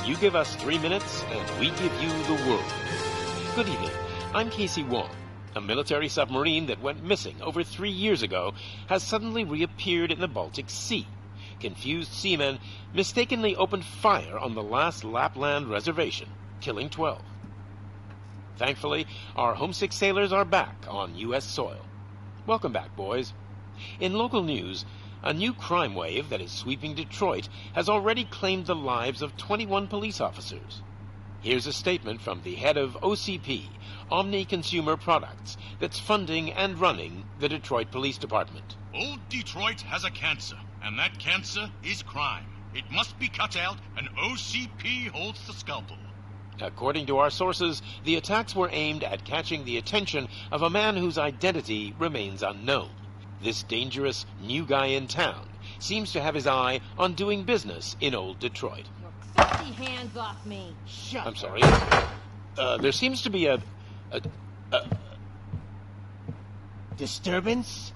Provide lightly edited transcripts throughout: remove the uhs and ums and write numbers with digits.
You give us 3 minutes, and we give you the world. Good evening. I'm Casey Wong. A military submarine that went missing over 3 years ago has suddenly reappeared in the Baltic Sea. Confused seamen mistakenly opened fire on the last Lapland reservation, killing 12. Thankfully, our homesick sailors are back on U.S. soil. Welcome back, boys. In local news, a new crime wave that is sweeping Detroit has already claimed the lives of 21 police officers. Here's a statement from the head of OCP, Omni Consumer Products, that's funding and running the Detroit Police Department. Old Detroit has a cancer, and that cancer is crime. It must be cut out, and OCP holds the scalpel. According to our sources, the attacks were aimed at catching the attention of a man whose identity remains unknown. This dangerous new guy in town seems to have his eye on doing business in old Detroit. Your filthy hands off me. I'm sorry. There seems to be a disturbance?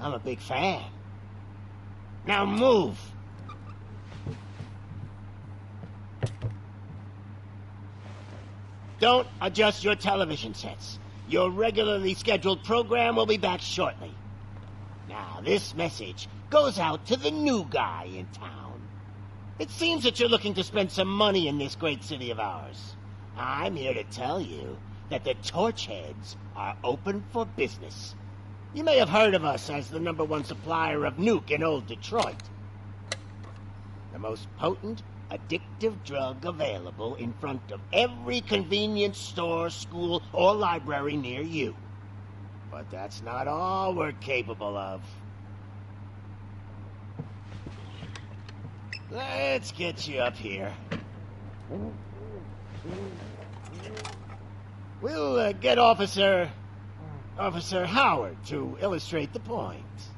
I'm a big fan. Now move! Don't adjust your television sets. Your regularly scheduled program will be back shortly. Now, this message goes out to the new guy in town. It seems that you're looking to spend some money in this great city of ours. I'm here to tell you that the Torchheads are open for business. You may have heard of us as the #1 supplier of nuke in old Detroit. The most potent, addictive drug available in front of every convenience store, school, or library near you. But that's not all we're capable of. Let's get you up here. We'll get Officer Howard to illustrate the point.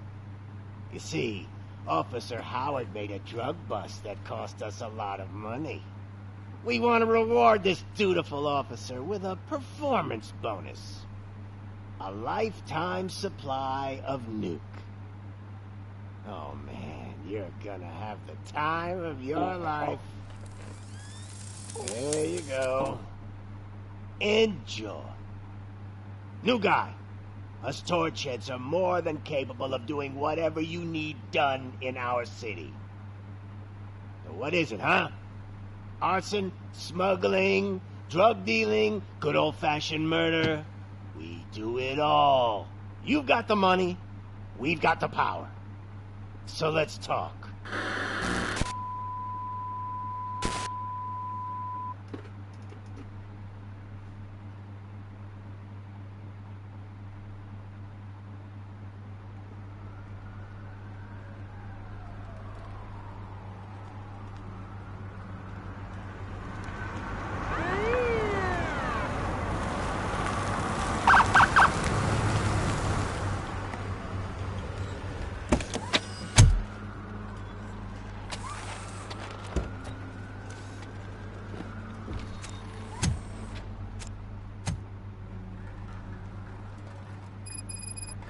You see, Officer Howard made a drug bust that cost us a lot of money. We want to reward this dutiful officer with a performance bonus. A lifetime supply of nuke. Oh man, you're gonna have the time of your life. There you go. Enjoy. New guy. Us Torchheads are more than capable of doing whatever you need done in our city. So what is it, huh? Arson, smuggling, drug dealing, good old-fashioned murder. We do it all. You've got the money, we've got the power. So let's talk.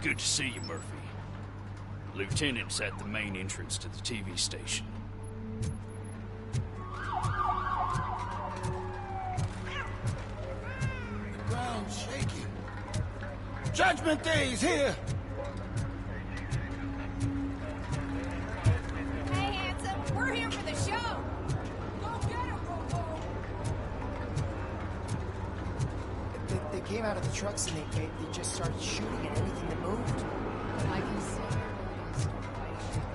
Good to see you, Murphy. Lieutenant's at the main entrance to the TV station. The ground's shaking. Judgment Day is here! Hey, handsome, we're here for the show. Go get him, Robo. They came out of the trucks and they just started shooting at anything that moved. I can see.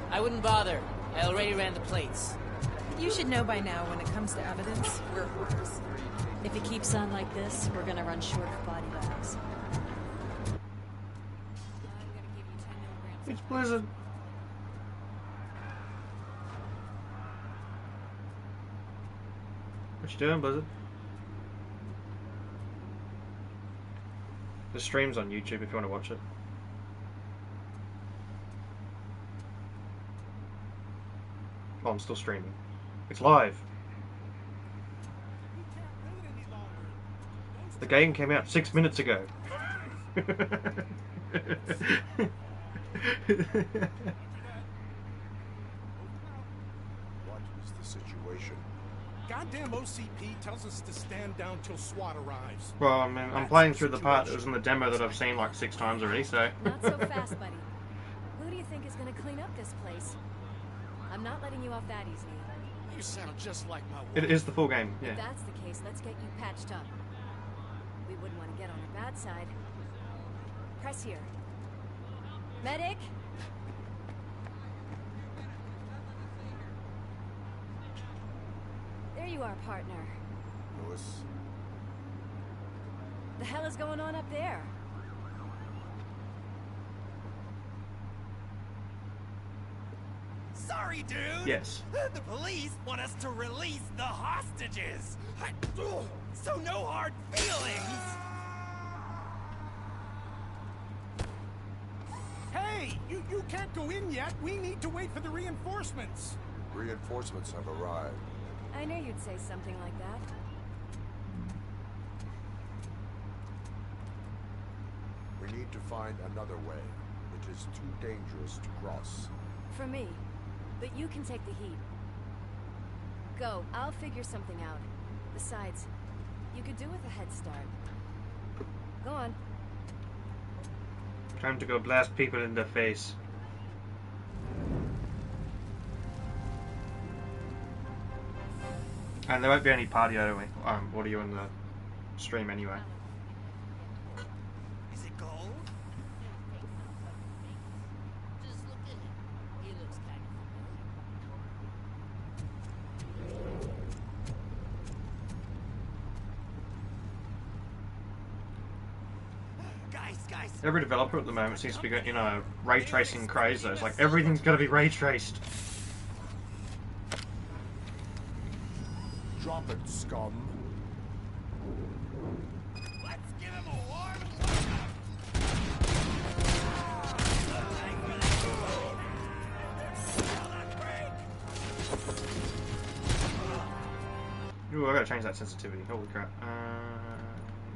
I wouldn't bother. I already ran the plates. You should know by now when it comes to evidence, we're hoarders. If it keeps on like this, we're gonna run short of body bags. It's Blizzard. What you doing, Blizzard? The stream's on YouTube if you want to watch it. Oh, I'm still streaming. It's live. The game came out 6 minutes ago. What is the situation? goddamn OCP tells us to stand down till SWAT arrives. Well, I mean, I'm playing through the part that was in the demo that I've seen like 6 times already, so... Not so fast, buddy. Who do you think is gonna clean up this place? I'm not letting you off that easily. You sound just like my wife. It is the full game, yeah. If that's the case, let's get you patched up. We wouldn't want to get on the bad side. Press here. Medic? There you are, partner. Lewis. The hell is going on up there? Sorry, dude. Yes. The police want us to release the hostages. So no hard feelings. Hey, you can't go in yet. We need to wait for the reinforcements. Reinforcements have arrived. I knew you'd say something like that. We need to find another way. It is too dangerous to cross. For me. But you can take the heat. Go. I'll figure something out. Besides, you could do with a head start. Go on. Time to go blast people in the face. And there won't be any party audio in the stream anyway. Is it gold? Just look at him. He looks kind Guys. Every developer at the moment seems to be in a ray tracing craze though. It's like everything's got to be ray traced. Drop it, scum. Let's give him a warm welcome. Ooh, I gotta change that sensitivity. Holy crap.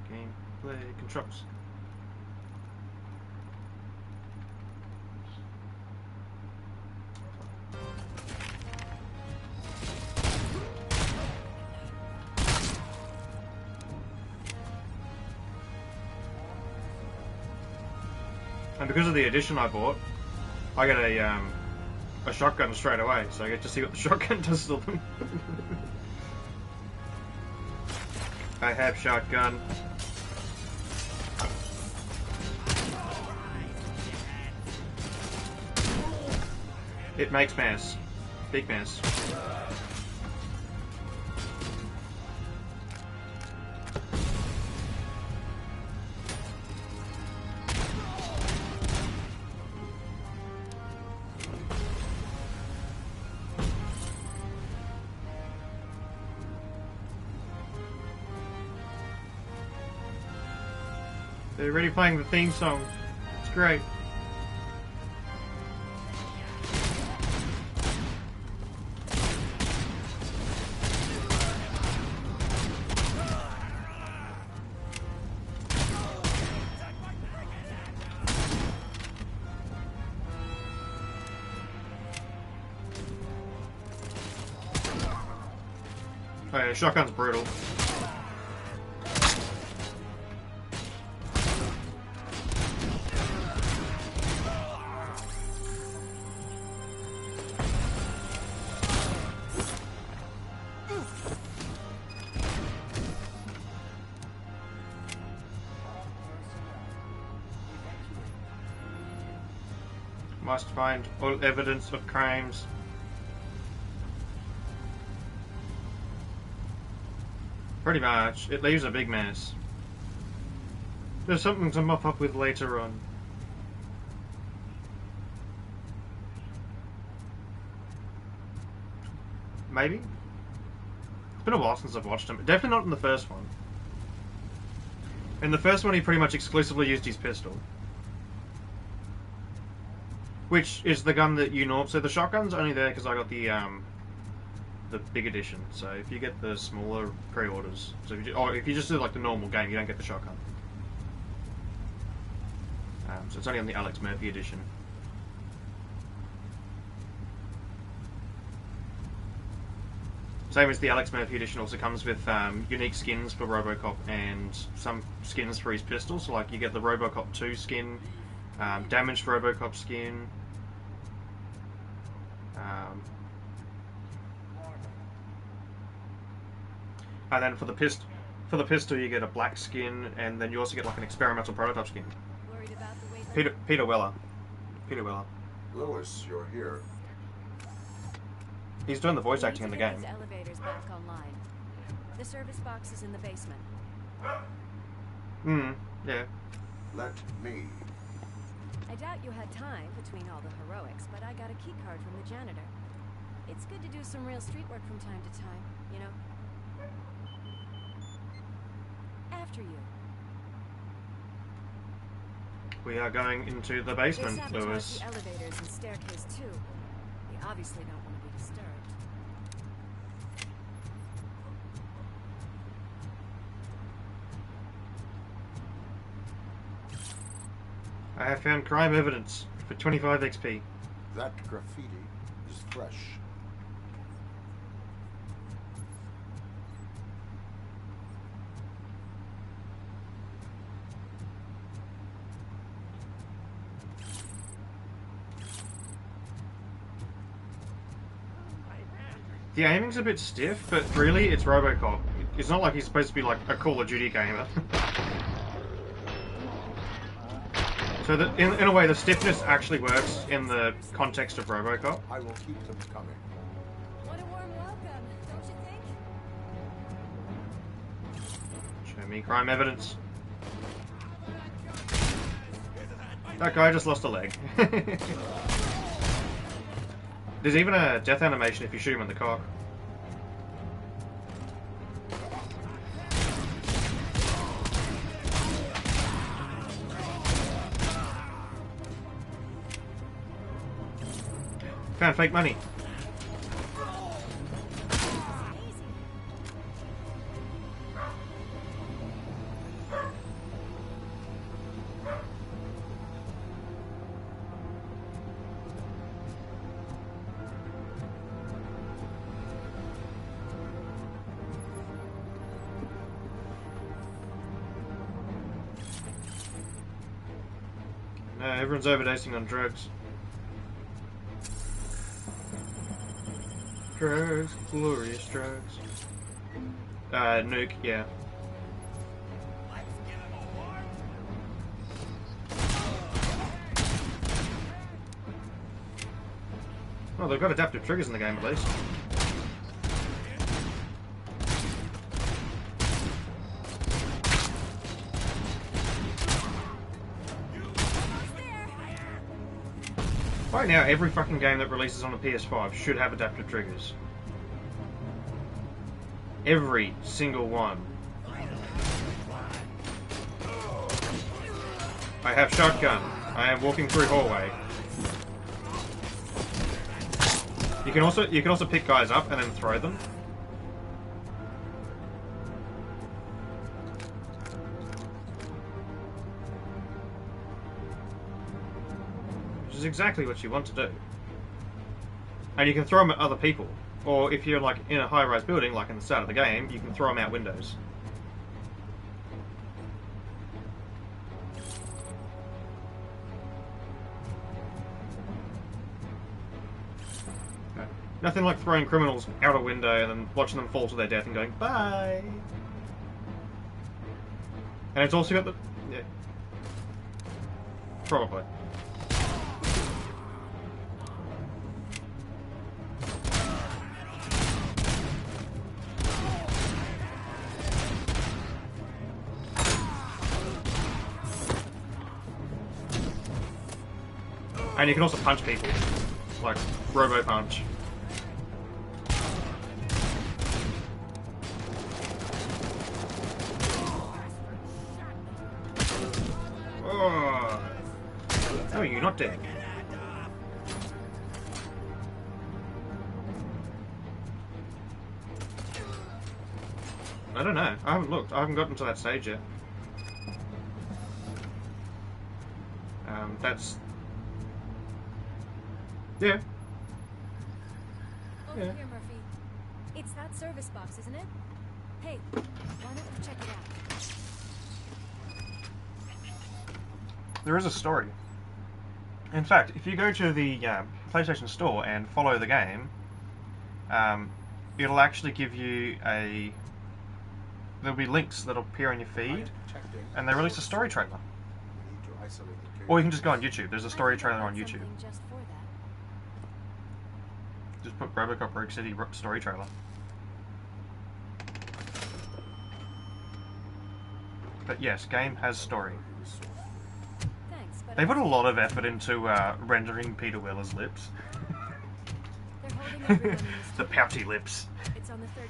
Gameplay controls. And because of the edition I bought, I get a shotgun straight away, so I get to see what the shotgun does to them. I have shotgun. It makes mess. Big mess. They're already playing the theme song. It's great. Oh yeah, shotgun's brutal. Must find all evidence of crimes. Pretty much. It leaves a big mess. There's something to mop up with later on. Maybe? It's been a while since I've watched him. Definitely not in the first one. In the first one he pretty much exclusively used his pistol. Which is the gun that you know. So the shotgun's only there because I got the big edition. So if you get the smaller pre-orders, so if you just do like the normal game, you don't get the shotgun. So it's only on the Alex Murphy edition. Same as the Alex Murphy edition also comes with unique skins for Robocop and some skins for his pistol. So like you get the Robocop 2 skin, damaged Robocop skin. And then for the pistol you get a black skin, and then you also get like an experimental prototype skin. Peter Weller. Lewis, you're here. He's doing the voice acting in the game. Elevators back online. The service box is in the basement. Yeah. Let me. I doubt you had time between all the heroics, but I got a key card from the janitor. It's good to do some real street work from time to time, you know? After you. We are going into the basement, They Lewis. sabotaged the elevators and staircase too. They obviously don't want to be disturbed. I have found crime evidence for 25 XP. That graffiti is fresh. The aiming's a bit stiff, but really, it's Robocop. It's not like he's supposed to be like a Call of Duty gamer. So that, in a way, the stiffness actually works in the context of Robocop. I will keep them coming. What a warm welcome, don't you think? Show me crime evidence. That guy just lost a leg. There's even a death animation if you shoot him in the cock. Found fake money. No, everyone's overdosing on drugs. Drugs, glorious drugs. Nuke, yeah. Oh, they've got adaptive triggers in the game at least. Right now, every fucking game that releases on the PS5 should have adaptive triggers. Every single one. I have shotgun. I am walking through hallway. You can also pick guys up and then throw them. Which is exactly what you want to do. And you can throw them at other people. Or if you're like in a high-rise building, like in the start of the game, you can throw them out windows. Nothing like throwing criminals out a window and then watching them fall to their death and going, bye! And it's also got the... yeah. Probably. And you can also punch people. Like, Robo-Punch. Oh. No, you're not dead. I don't know. I haven't looked. I haven't gotten to that stage yet. That's... yeah. Over here, Murphy. It's that service box, isn't it? Hey, why don't we check it out? There is a story. In fact, if you go to the PlayStation Store and follow the game, it'll actually give you a... There'll be links that'll appear on your feed, and they release a story trailer. Or you can just go on YouTube. There's a story trailer on YouTube. Just put Robocop Rogue City story trailer. But yes, game has story. They put a lot of effort into rendering Peter Weller's lips. The pouty lips. It's on the 30th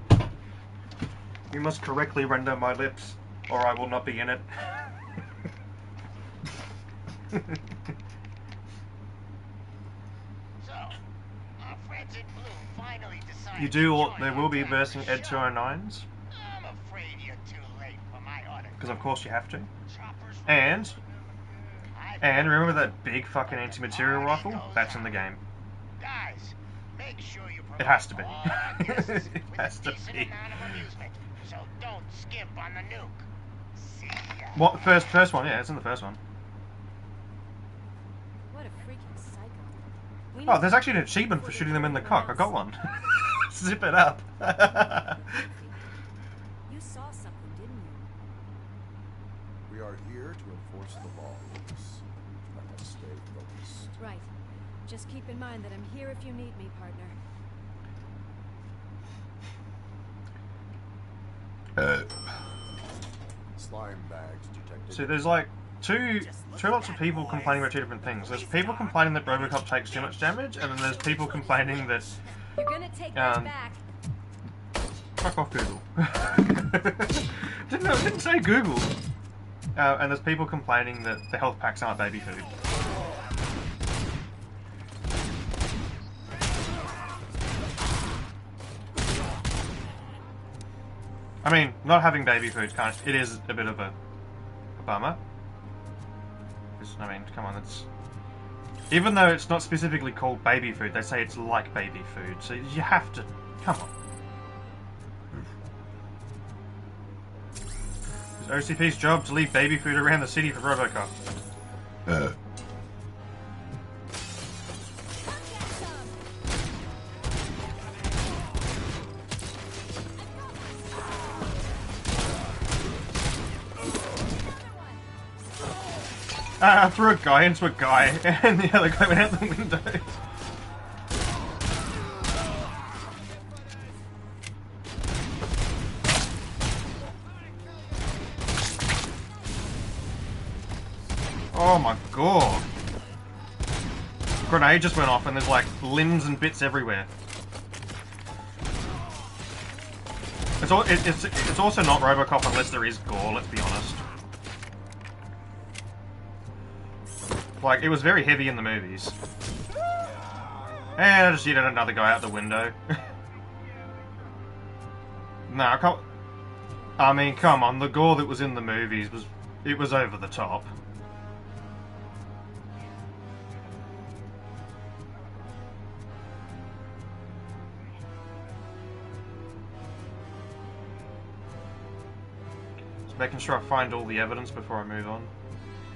floor. You must correctly render my lips, or I will not be in it. You do. There will be versing Ed 209s. Because of course you have to. And remember that big fucking anti-material rifle? That's in the game. It has to be. It has to be. What first one? Yeah, it's in the first one. What a freaking psycho. Oh, there's actually an achievement for shooting them in the cock. I got one. Zip it up. You saw something, didn't you? We are here to enforce the law, Lucas. I must stay focused. Right. Just keep in mind that I'm here if you need me, partner. Slime bags detected. See, there's like two lots of people complaining about two different things. There's people complaining that Robocop takes too much damage, and then there's people complaining that You're gonna take that back. Fuck off, Google. didn't say Google. And there's people complaining that the health packs aren't baby food. I mean, not having baby food it is a bit of a bummer. I mean, come on, it's... Even though it's not specifically called baby food, they say it's like baby food, so you have to... Come on. It's OCP's job to leave baby food around the city for Robocop. I threw a guy into a guy, and the other guy went out the window. Oh my god. Grenade just went off and there's like limbs and bits everywhere. It's also not Robocop unless there is gore, let's be honest. Like, it was very heavy in the movies. And I just yeeted another guy out the window. No, I can't... I mean, come on, the gore that was in the movies was over the top. Just making sure I find all the evidence before I move on.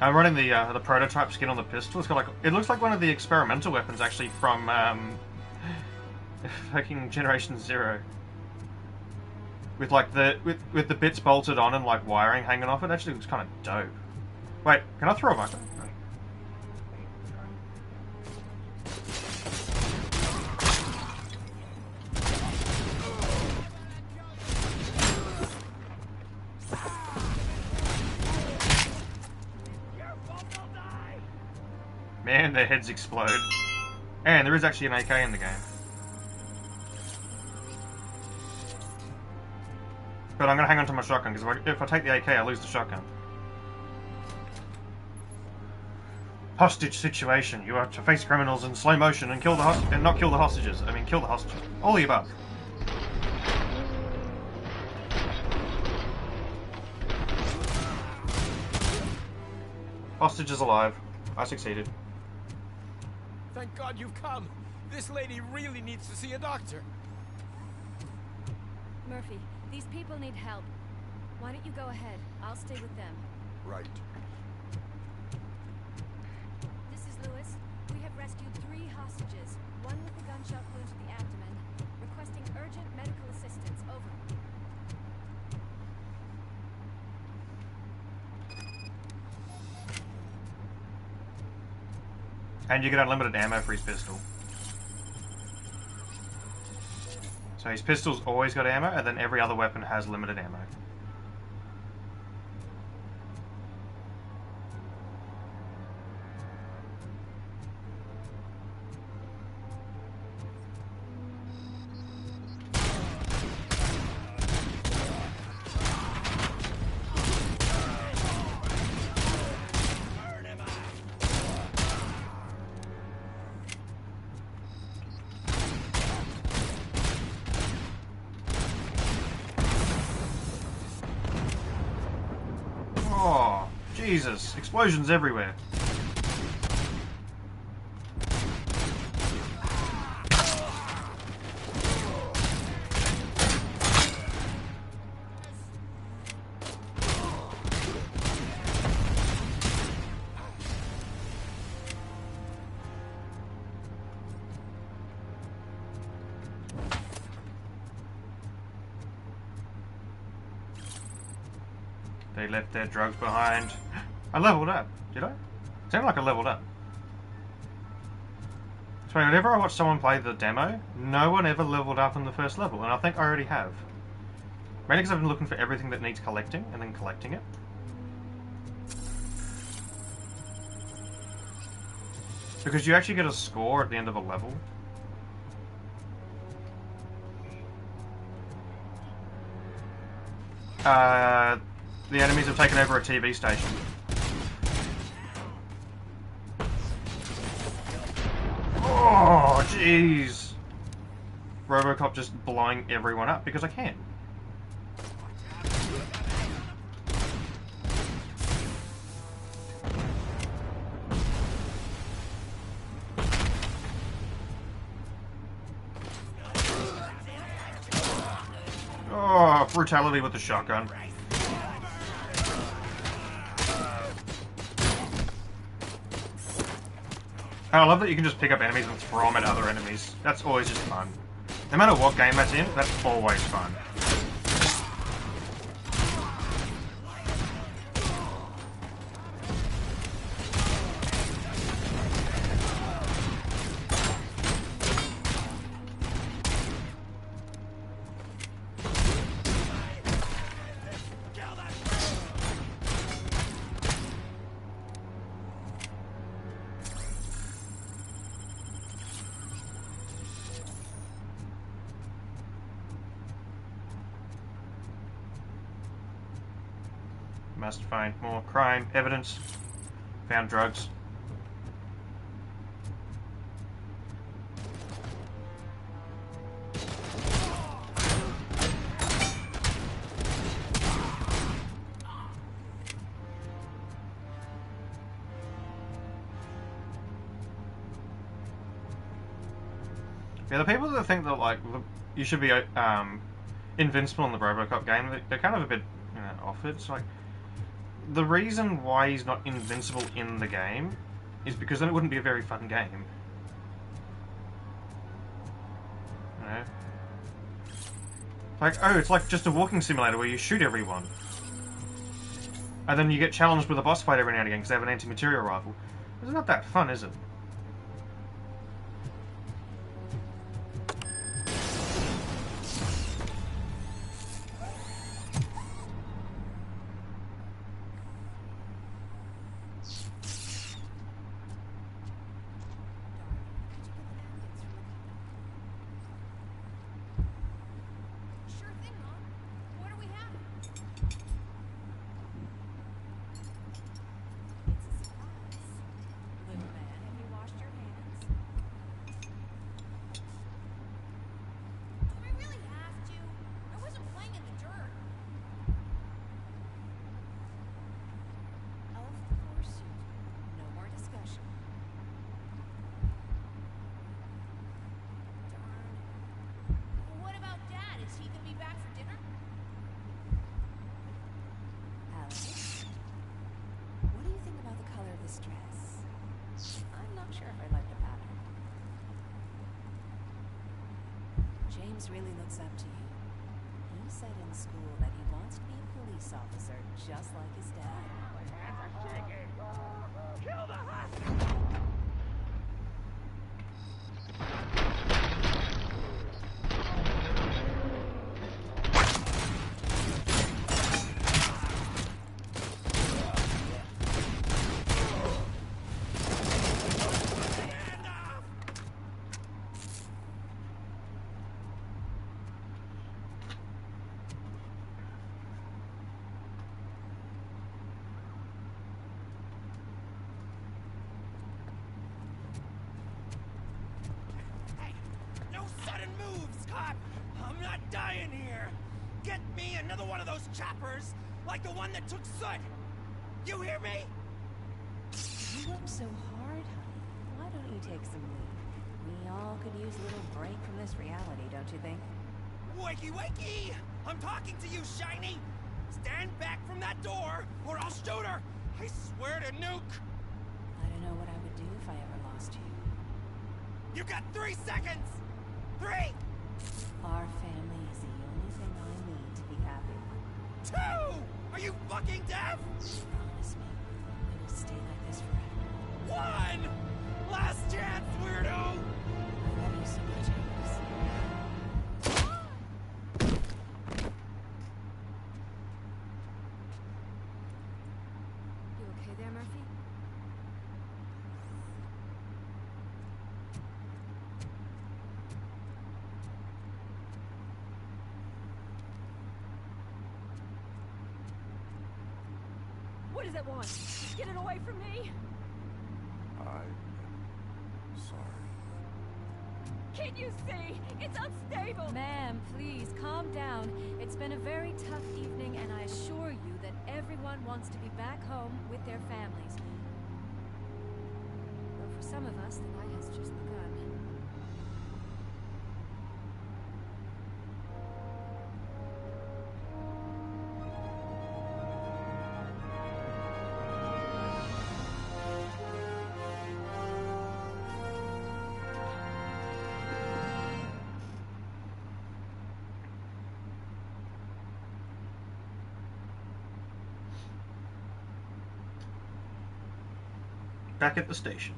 I'm running the prototype skin on the pistol. It's got like, it looks like one of the experimental weapons actually from fucking Generation Zero. With like with the bits bolted on and like wiring hanging off it. Actually looks kind of dope. Wait, can I throw a weapon? Man, their heads explode. And there is actually an AK in the game. But I'm going to hang on to my shotgun, because if I take the AK, I lose the shotgun. Hostage situation. You have to face criminals in slow motion and kill the not kill the hostages. I mean, kill the hostages. All the above. Hostage is alive. I succeeded. Thank God you've come. This lady really needs to see a doctor. Murphy, these people need help. Why don't you go ahead? I'll stay with them. Right. This is Lewis. We have rescued 3 hostages. One with a gunshot wound to the abdomen. Requesting urgent medical assistance. Over. And you get unlimited ammo for his pistol. So his pistol's always got ammo, and then every other weapon has limited ammo. Oh, Jesus. Explosions everywhere. They left their drugs behind. I leveled up, did I? Sounded like I leveled up. So whenever I watch someone play the demo, no one ever leveled up in the first level, and I think I already have. Mainly because I've been looking for everything that needs collecting, and then collecting it. Because you actually get a score at the end of a level. The enemies have taken over a TV station. Oh, jeez. Robocop just blowing everyone up because I can. Oh, brutality with the shotgun. I love that you can just pick up enemies and throw them at other enemies. That's always just fun. No matter what game that's in, that's always fun. Must find more crime evidence. Found drugs. Yeah, the people that think that like you should be invincible in the Robocop game, they're kind of a bit, you know, off it. It's like, the reason why he's not invincible in the game is because then it wouldn't be a very fun game. You know? Like, oh, it's like just a walking simulator where you shoot everyone. And then you get challenged with a boss fight every now and again because they have an anti-material rifle. It's not that fun, is it? James really looks up to you. He said in school that he wants to be a police officer, just like his dad. My hands are shaking! Kill the hostage! Dying here! Get me another one of those choppers, like the one that took Soot! You hear me? You work so hard, honey. Why don't you take some leave? We all could use a little break from this reality, don't you think? Wakey, wakey! I'm talking to you, Shiny! Stand back from that door, or I'll shoot her! I swear to nuke! I don't know what I would do if I ever lost you. You got 3 seconds! 3! Our family is the only thing I need to be happy. 2! Are you fucking deaf? Promise me, we will stay like this forever. 1! Last chance, weirdo! I love you so much, Amos. You okay there, Murphy? What does it want? Get it away from me! I'm sorry. Can't you see? It's unstable! Ma'am, please, calm down. It's been a very tough evening, and I assure you that everyone wants to be back home with their families. Though for some of us, the night has just begun. Back at the station.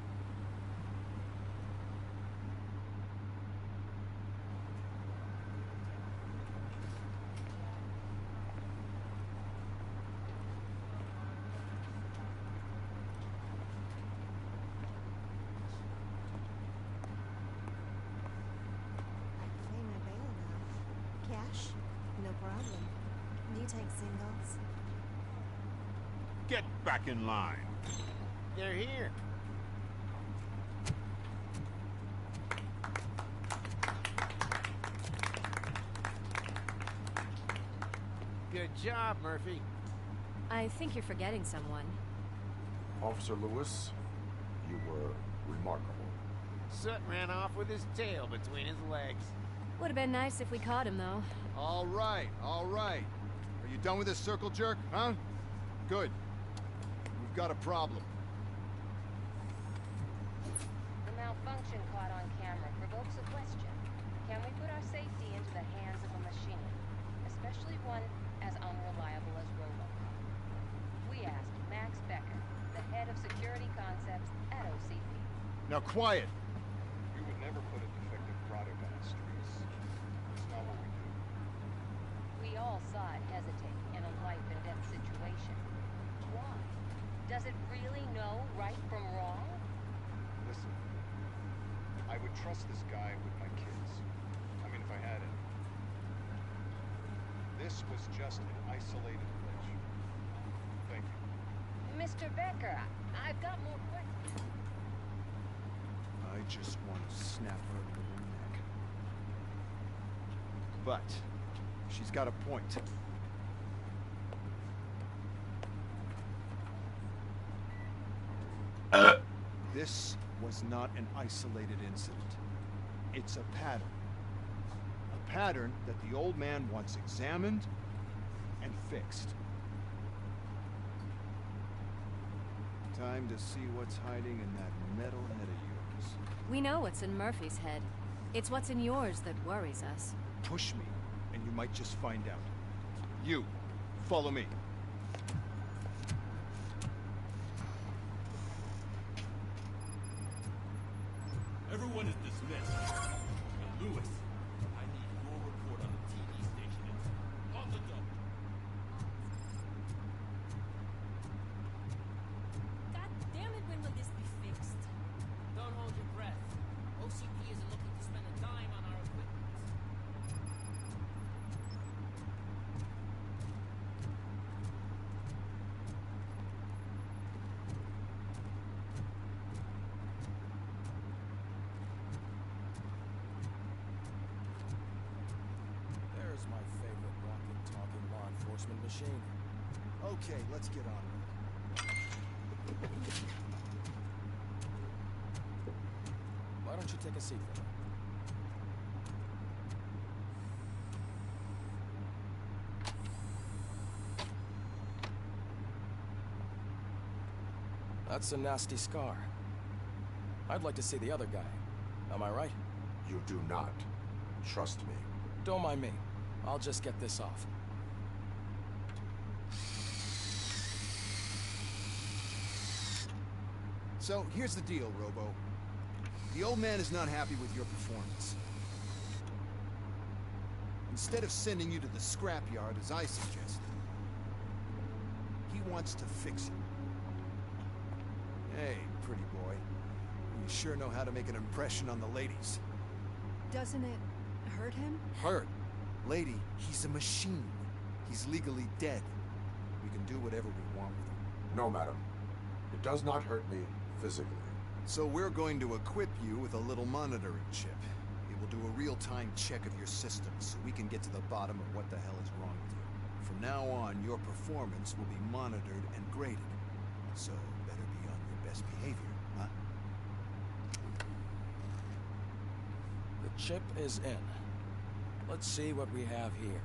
Pay my bail now. Cash? No problem. Do you take singles? Get back in line. They're here. Good job, Murphy. I think you're forgetting someone. Officer Lewis, you were remarkable. Soot ran off with his tail between his legs. Would have been nice if we caught him, though. All right, all right. Are you done with this circle jerk, huh? Good. We've got a problem. The malfunction caught on camera provokes a question. Can we put our safety into the hands of a machine? Especially one as unreliable as Robocop. We asked Max Becker, the head of security concepts at OCP. Now quiet! We would never put a defective product on the streets. It's not what we do. We all saw it hesitate in a life and death situation. Why? Does it really know right from wrong? Listen, I would trust this guy with my kids. I mean, if I had any. This was just an isolated glitch. Thank you. Mr. Becker, I've got more questions. I just want to snap her little neck. But she's got a point. This was not an isolated incident. It's a pattern. A pattern that the old man wants examined and fixed. Time to see what's hiding in that metal head of yours. We know what's in Murphy's head. It's what's in yours that worries us. push me, and you might just find out. You, follow me. Everyone is dismissed. And Lewis, I need your report on the TV station. It's on the double. God damn it, when will this be fixed? Don't hold your breath. OCP isn't looking to spend a dime on our equipment. There's my favorite walking-talking law enforcement machine. Okay, let's get on with it. Why don't you take a seat for me? That's a nasty scar. I'd like to see the other guy. Am I right? You do not. Trust me. Don't mind me. I'll just get this off. So, here's the deal, Robo. The old man is not happy with your performance. Instead of sending you to the scrapyard, as I suggested, he wants to fix you. Hey, pretty boy. You sure know how to make an impression on the ladies. Doesn't it hurt him? Hurt? Lady, he's a machine. He's legally dead. We can do whatever we want with him. No, madam. It does not hurt me physically. So we're going to equip you with a little monitoring chip. It will do a real-time check of your systems so we can get to the bottom of what the hell is wrong with you. From now on, your performance will be monitored and graded. So better be on your best behavior, huh? The chip is in. Let's see what we have here.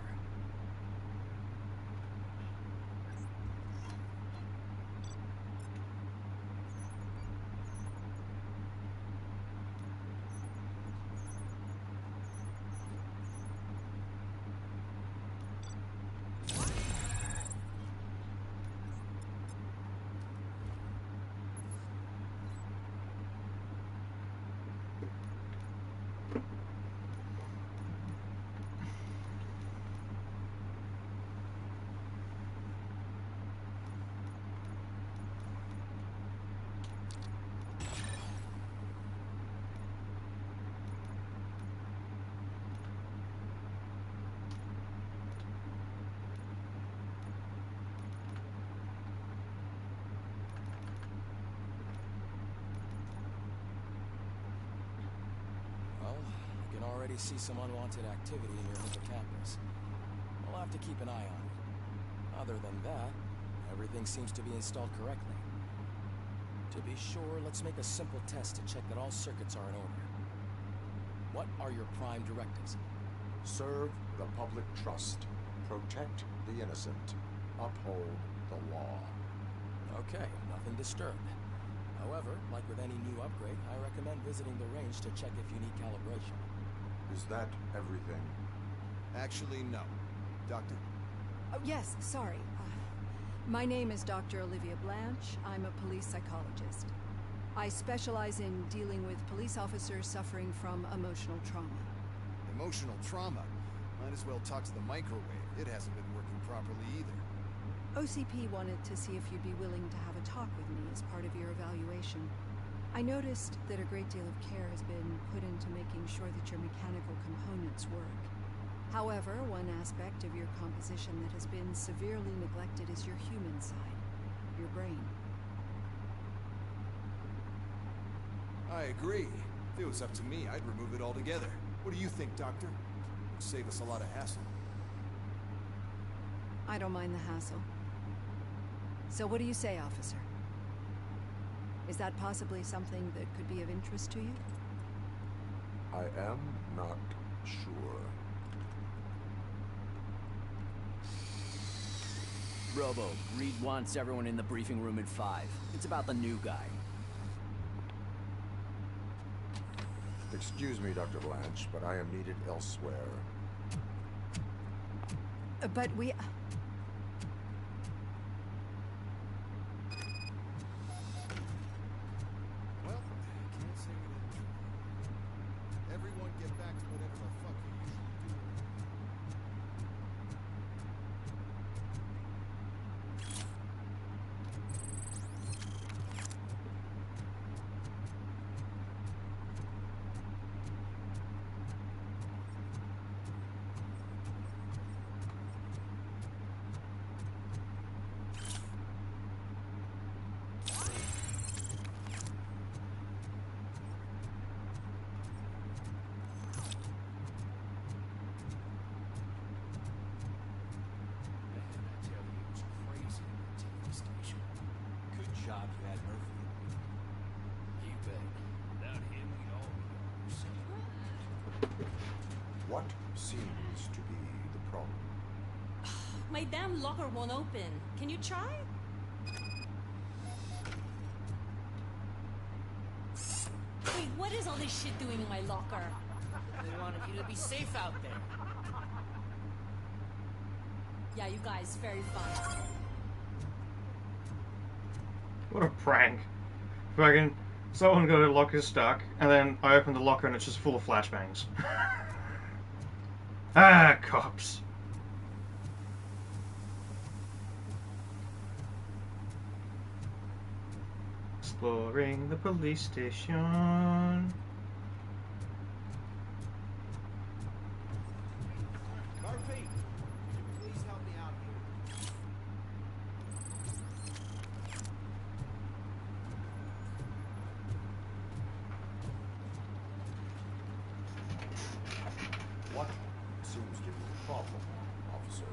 Already see some unwanted activity in your hippocampus. We'll have to keep an eye on it. Other than that, everything seems to be installed correctly. To be sure, let's make a simple test to check that all circuits are in order. What are your prime directives? Serve the public trust. Protect the innocent. Uphold the law. Okay, nothing disturbed. However, like with any new upgrade, I recommend visiting the range to check if you need calibration. Is that everything? Actually, no. Doctor? Oh, yes, sorry. My name is Dr. Olivia Blanche. I'm a police psychologist. I specialize in dealing with police officers suffering from emotional trauma. Emotional trauma? Might as well talk to the microwave. It hasn't been working properly either. OCP wanted to see if you'd be willing to have a talk with me as part of your evaluation. I noticed that a great deal of care has been put into making sure that your mechanical components work. However, one aspect of your composition that has been severely neglected is your human side, your brain. I agree. If it was up to me, I'd remove it altogether. What do you think, Doctor? It would save us a lot of hassle. I don't mind the hassle. So what do you say, officer? Is that possibly something that could be of interest to you? I am not sure. Robo, Reed wants everyone in the briefing room at 5. It's about the new guy. Excuse me, Dr. Blanche, but I am needed elsewhere. But we... Well, can't say we didn't try. Everyone get back to whatever the fuck you usually do. What seems to be the problem? My damn locker won't open. Can you try? Wait, what is all this shit doing in my locker? They wanted you to be safe out there. Yeah, you guys, very fun. What a prank. Fucking someone got a locker stuck, and then I opened the locker and it's just full of flashbangs. Ah, cops. Exploring the police station. Murphy, could you please help me out here? What seems to be the problem, officer?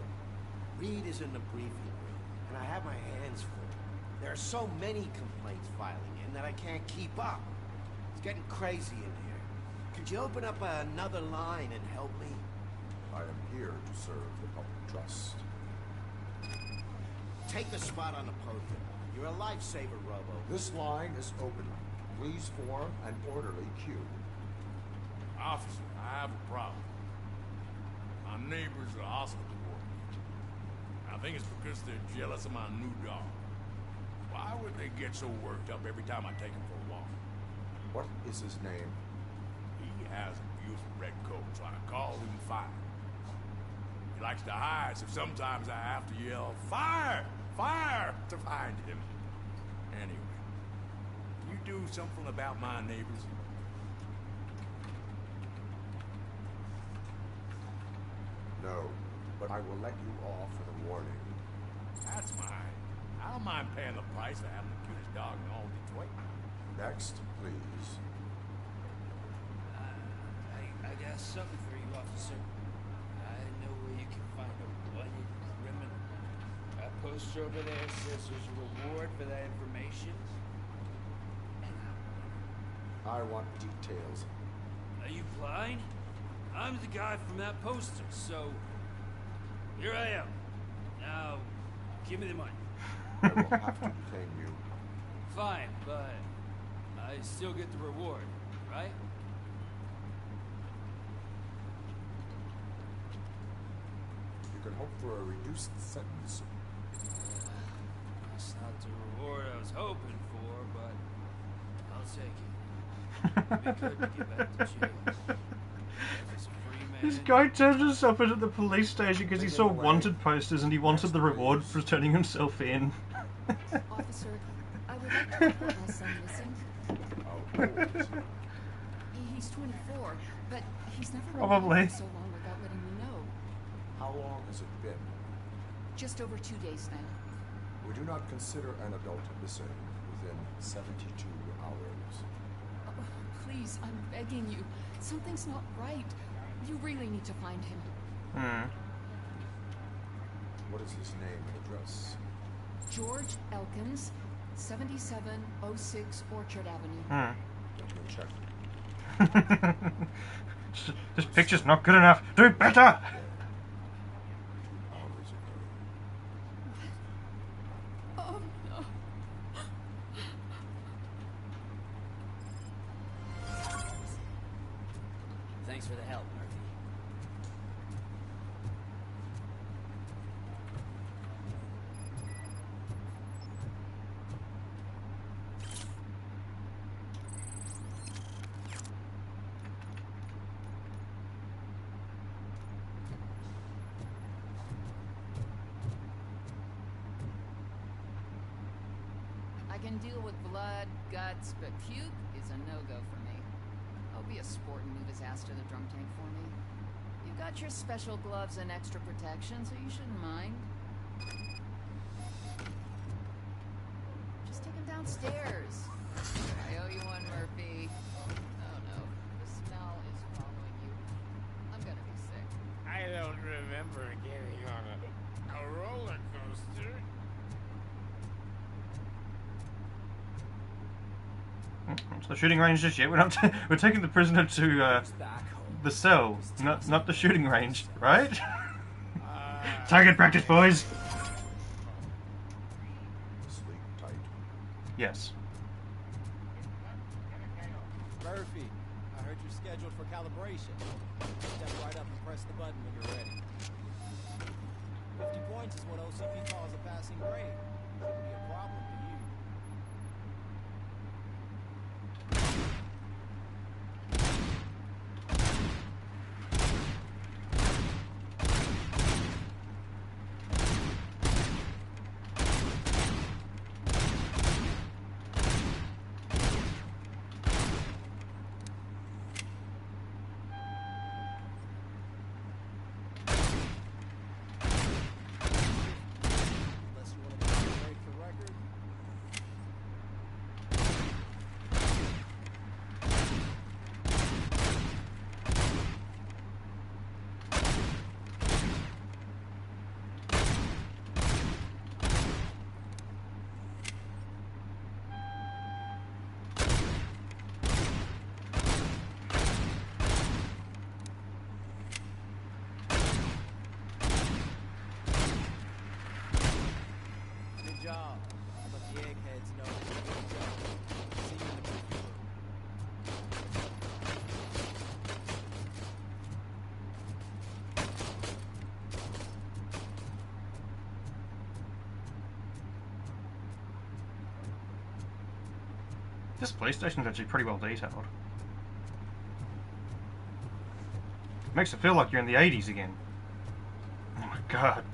Reed is in the briefing room, and I have my hands full. There are so many complaints filing in that I can't keep up. It's getting crazy in here. Could you open up another line and help me? I am here to serve the public trust. Take the spot on the podium. You're a lifesaver, Robo. This line is open. Please form an orderly queue. Officer, I have a problem. My neighbors are hostile toward me. I think it's because they're jealous of my new dog. Why would they get so worked up every time I take him for a walk? What is his name? He has a beautiful red coat, so I call him Fire. He likes to hide, so sometimes I have to yell, "Fire! Fire!" to find him. Anyway, you do something about my neighbors? No, but I will let you off with a warning. That's fine. I don't mind paying the price for having the cutest dog in all Detroit. Next, please. I got something for you, officer. I know where you can find a wanted criminal. That poster over there says there's a reward for that information. I want details. Are you blind? I'm the guy from that poster, so here I am. Now, give me the money. I will have to detain you. Fine, but I still get the reward, right? You can hope for a reduced sentence. That's not the reward I was hoping for, but I'll take it. It'd be good to get back to jail. This guy turned himself into the police station because he saw wanted posters and he wanted the reward for turning himself in. Officer, I would like to report my son missing. He's 24, but he's never been Probably. gone so long without letting me know. How long has it been? Just over 2 days now. We do not consider an adult missing within 72 hours. Oh, please, I'm begging you. Something's not right. You really need to find him. What is his name and address? George Elkins, 7706 Orchard Avenue. Let me check. This picture's not good enough. Do better! Oh, no. Thanks for the help, Murphy. I can deal with blood, guts, but puke is a no-go for me. Oh, be a sport and move his ass to the drunk tank for me. You've got your special gloves and extra protection, so you shouldn't mind. Just take him downstairs. I owe you one, Murphy. Oh no, the smell is following you. I'm gonna be sick. I don't remember getting on a roller coaster. So shooting range just yet. We're not. We're taking the prisoner to the cell, not the shooting range, right? Target practice, boys. Sleep tight. Yes. Murphy, I heard you're scheduled for calibration. Step right up and press the button when you're ready. 50 points is what OCP calls a passing grade. Shouldn't be a problem to you. Job. Let the eggheads know that you're good job. See you in the briefing room. This police station is actually pretty well detailed. Makes it feel like you're in the 80s again. Oh my god.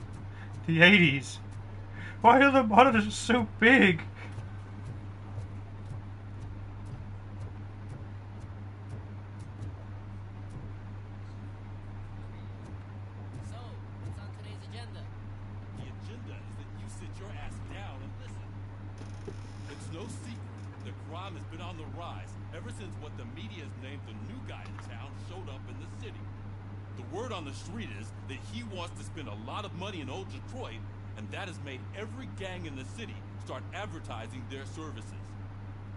The 80s. Why are the monitors so big? So, what's on today's agenda? The agenda is that you sit your ass down and listen. It's no secret that crime has been on the rise ever since what the media has named the new guy in town showed up in the city. The word on the street is that he wants to spend a lot of money in old Detroit, and that has made every gang in the city start advertising their services.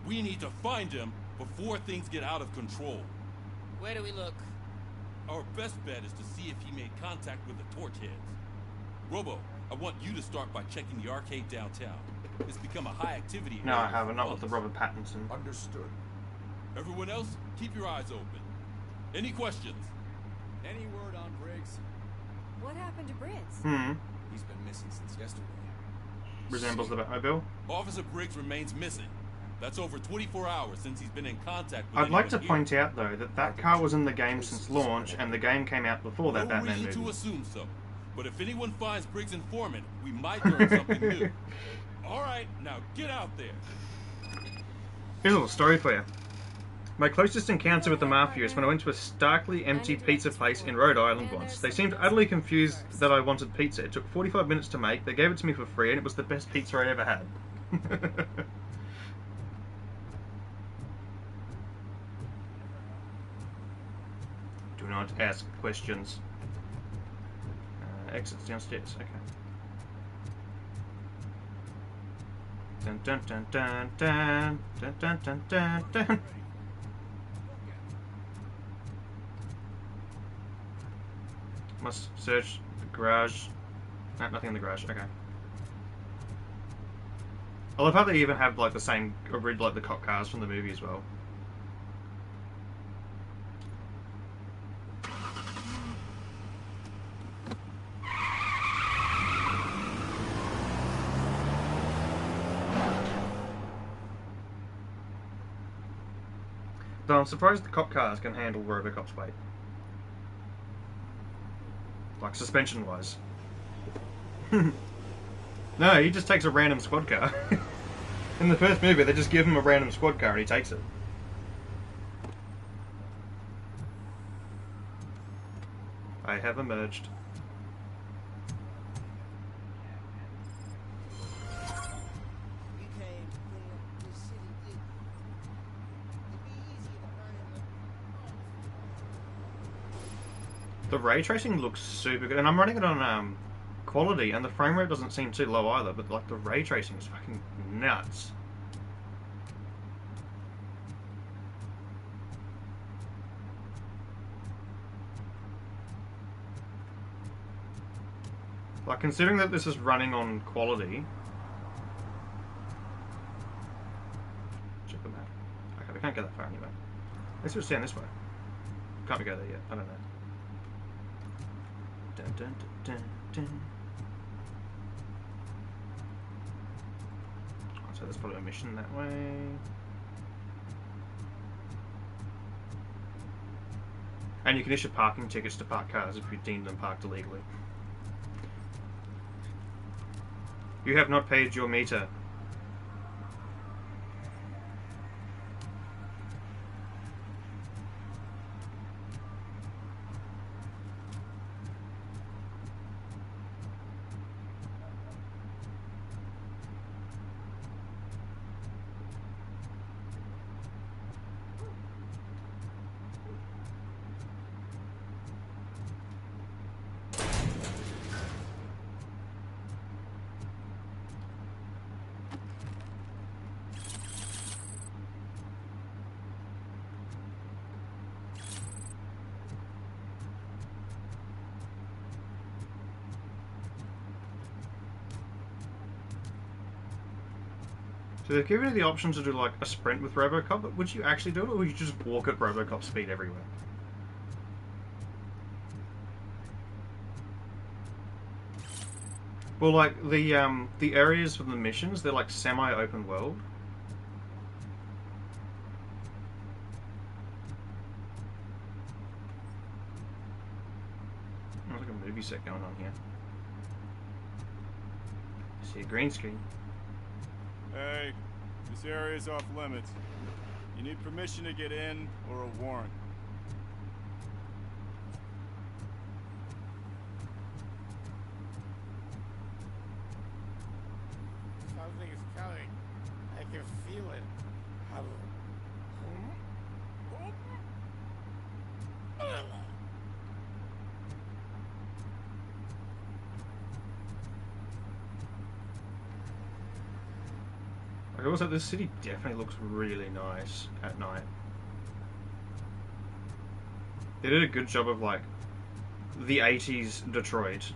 We need to find him before things get out of control. Where do we look? Our best bet is to see if he made contact with the Torchheads. Robo, I want you to start by checking the arcade downtown. It's become a high activity No, area I haven't. for Not with the bugs. Robert Pattinson. Understood. Everyone else, keep your eyes open. Any questions? Any word on Briggs? What happened to Briggs? He's been missing since yesterday. Resembles the Batmobile. Officer Briggs remains missing. That's over 24 hours since he's been in contact with I'd like to anyone point out, though, that car was in the game since launch, and the game came out before that No Batman reason to movie. assume so. But if anyone finds Briggs' informant, we might learn something new. All right, now get out there. Here's a little story for you. My closest encounter with the Mafia is when I went to a starkly empty pizza place in Rhode Island once. They seemed utterly confused that I wanted pizza. It took 45 minutes to make, they gave it to me for free, and it was the best pizza I ever had. Do not ask questions. Exits downstairs, okay. Dun dun dun dun dun dun dun dun dun dun. Must search the garage. No, nothing in the garage. Okay. I love how they even have like the same, like the cop cars from the movie as well. Though I'm surprised the cop cars can handle Robocop's weight. Like, suspension-wise. No, he just takes a random squad car. In the first movie, they just give him a random squad car and he takes it. I have emerged. The ray tracing looks super good, and I'm running it on quality, and the frame rate doesn't seem too low either, but like the ray tracing is fucking nuts. Like, considering that this is running on quality... Check the map. Okay, we can't go that far anyway. Let's just stand this way. Can't we go there yet? I don't know. Dun, dun, dun, dun, dun. So there's probably a mission that way. And you can issue parking tickets to park cars if you deem them parked illegally. You have not paid your meter. So they've given you the option to do like a sprint with Robocop, but would you actually do it, or would you just walk at Robocop speed everywhere? Well, like the areas from the missions, they're like semi-open world. There's like a movie set going on here. I see a green screen. Hey, this area is off limits. You need permission to get in or a warrant. Something is coming. I can feel it. Like, also, this city definitely looks really nice at night. They did a good job of, like, the 80s Detroit.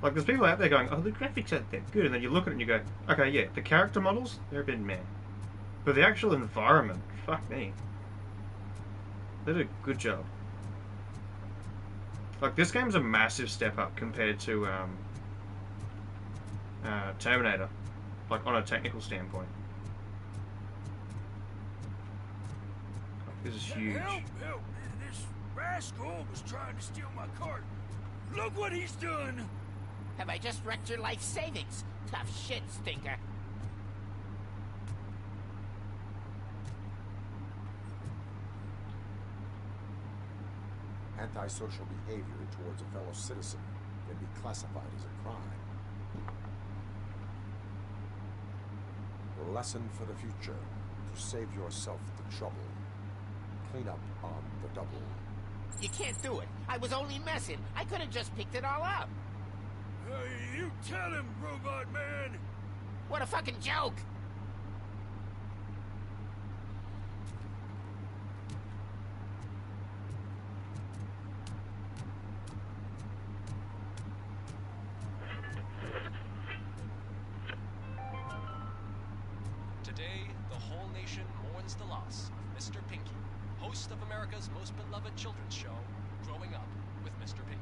Like, there's people out there going, oh, the graphics aren't that good, and then you look at it and you go, okay, yeah, the character models, they're a bit meh. But the actual environment, fuck me. They did a good job. Like, this game's a massive step up compared to, Terminator, like on a technical standpoint. Like, this is huge. Help! Help! This rascal was trying to steal my cart. Look what he's done! Have I just wrecked your life savings? Tough shit, stinker. Antisocial behavior towards a fellow citizen can be classified as a crime. A lesson for the future: to save yourself the trouble. Clean up on the double. You can't do it. I was only messing. I could have just picked it all up. You tell him, Robot Man! What a fucking joke! Today, the whole nation mourns the loss of Mr. Pinky, host of America's most beloved children's show, Growing Up with Mr. Pinky.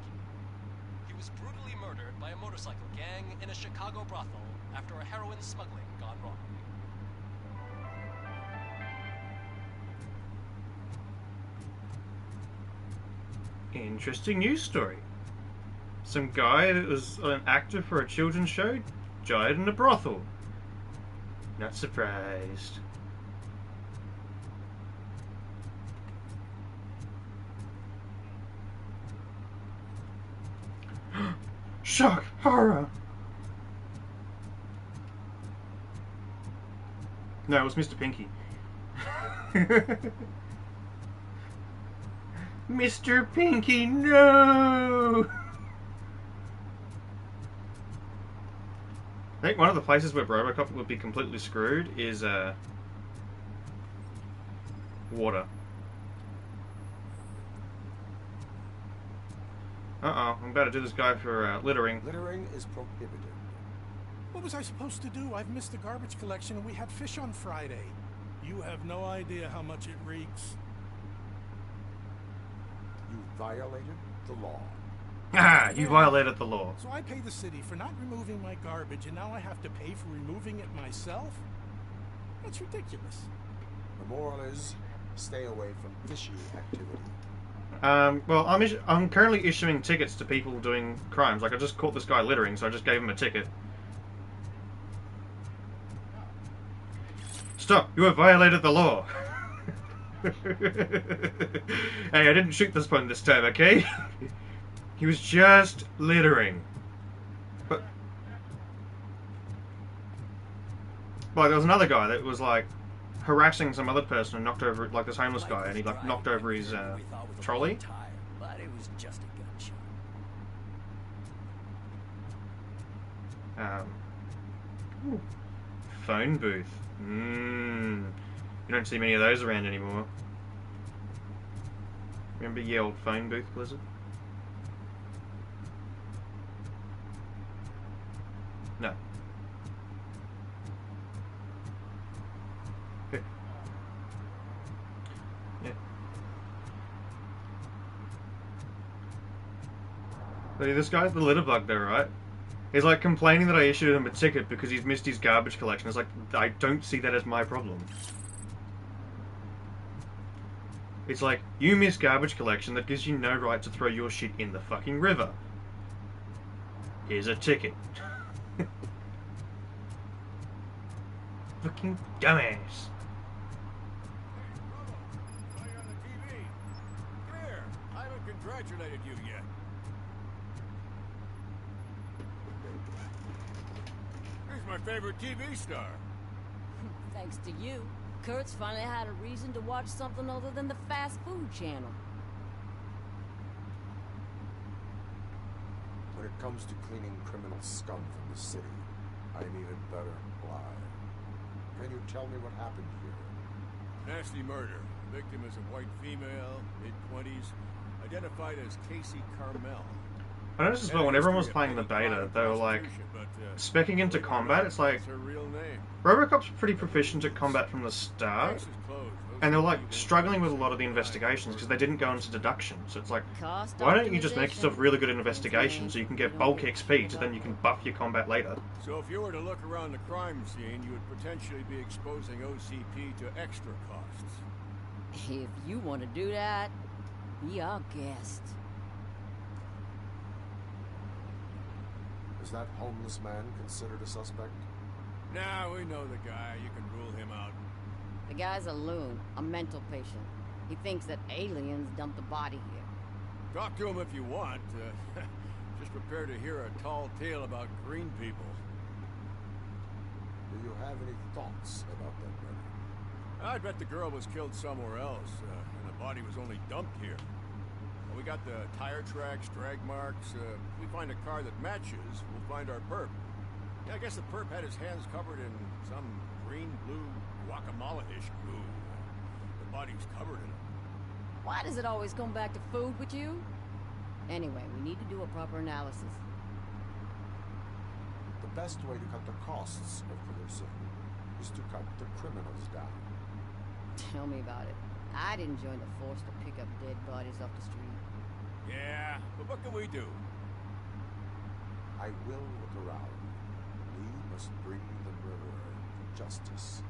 He was brutally murdered by a motorcycle gang in a Chicago brothel after a heroin smuggling gone wrong. Interesting news story. Some guy that was an actor for a children's show died in a brothel. Not surprised. Shock! Horror! No, it was Mr. Pinky. Mr. Pinky, no! I think one of the places where Robocop would be completely screwed is water. Uh-oh, I'm about to do this guy for littering. Littering is prohibited. What was I supposed to do? I've missed the garbage collection and we had fish on Friday. You have no idea how much it reeks. You violated the law. Ah, you violated the law. So I pay the city for not removing my garbage and now I have to pay for removing it myself? That's ridiculous. The moral is, stay away from fishy activity. Well, I'm currently issuing tickets to people doing crimes. Like, I just caught this guy littering, so I just gave him a ticket. Stop! You have violated the law! Hey, I didn't shoot this one this time, okay? He was just littering. But... like, there was another guy that was, like, harassing some other person and knocked over, like, this homeless guy, and he, like, knocked over his, trolley. But it was just a gunshot. Ooh. Phone booth. You don't see many of those around anymore. Remember the old phone booth, Blizzard? No. Okay. Yeah. See, this guy's the litter bug there, right? He's like complaining that I issued him a ticket because he's missed his garbage collection. It's like, I don't see that as my problem. It's like, you miss garbage collection, that gives you no right to throw your shit in the fucking river. Here's a ticket. Fucking dumbass. Here, I haven't congratulated you yet. He's my favorite TV star. Thanks to you, Kurt's finally had a reason to watch something other than the fast food channel. When it comes to cleaning criminal scum from the city, I'm even better blind. Can you tell me what happened here? Nasty murder. The victim is a white female, mid-20s, identified as Casey Carmel. I noticed as well, when everyone was playing the beta, they were like, speccing into combat, it's like, Robocop's pretty proficient at combat from the start, and they're like struggling with a lot of the investigations because they didn't go into deduction, so it's like, why don't you just make yourself really good at investigation so you can get bulk XP, so then you can buff your combat later. So if you were to look around the crime scene, you would potentially be exposing OCP to extra costs. If you want to do that, be our guest. Is that homeless man considered a suspect? Nah, we know the guy. You can rule him out. The guy's a loon, a mental patient. He thinks that aliens dumped a body here. Talk to him if you want. Just prepare to hear a tall tale about green people. Do you have any thoughts about that murder? I bet the girl was killed somewhere else, and the body was only dumped here. We got the tire tracks, drag marks. If we find a car that matches, we'll find our perp. Yeah, I guess the perp had his hands covered in some green-blue guacamole-ish goo. The body's covered in it. Why does it always come back to food with you? Anyway, we need to do a proper analysis. The best way to cut the costs of policing is to cut the criminals down. Tell me about it. I didn't join the force to pick up dead bodies off the street. Yeah, but what can we do? I will look around. We must bring the murderer to justice.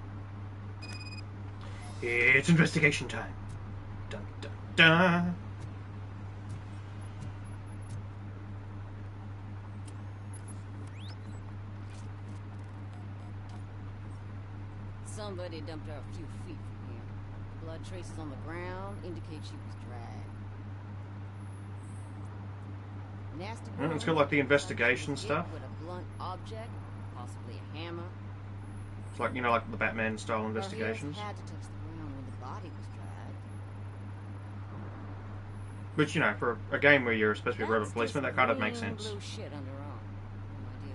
It's investigation time. Dun dun dun. Somebody dumped her a few feet from here. The blood traces on the ground indicate she was dragged. Nasty It's got like the investigation stuff. With a blunt object, possibly a hammer. It's like, you know, like the Batman style investigations. Her heels had to touch the ground when the body was dragged. Which, you know, for a game where you're supposed to be a robot policeman, that kind of makes sense. Blue shit under her arm. No idea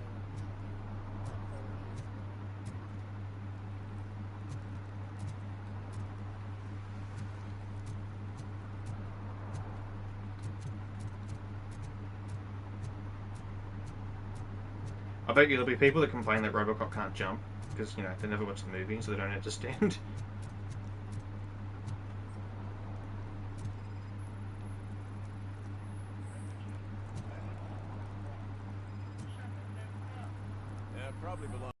I bet you there'll be people that complain that Robocop can't jump because, you know, they never watched the movie, so they don't understand. Yeah, probably belong.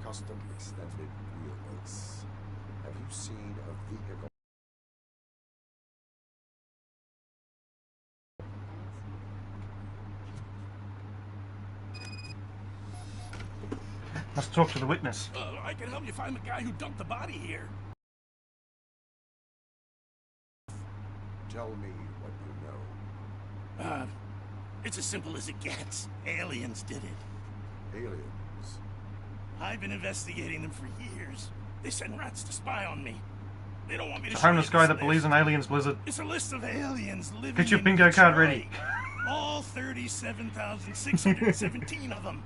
Custom extended wheelbase. Have you seen a vehicle? Let's talk to the witness. I can help you find the guy who dumped the body here. Tell me what you know. It's as simple as it gets. Aliens did it. Aliens? I've been investigating them for years. They send rats to spy on me. They don't want me to A show homeless you guy this that list. believes in aliens, Blizzard. It's a list of aliens living Get your in bingo card Detroit. ready. All 37,617 of them.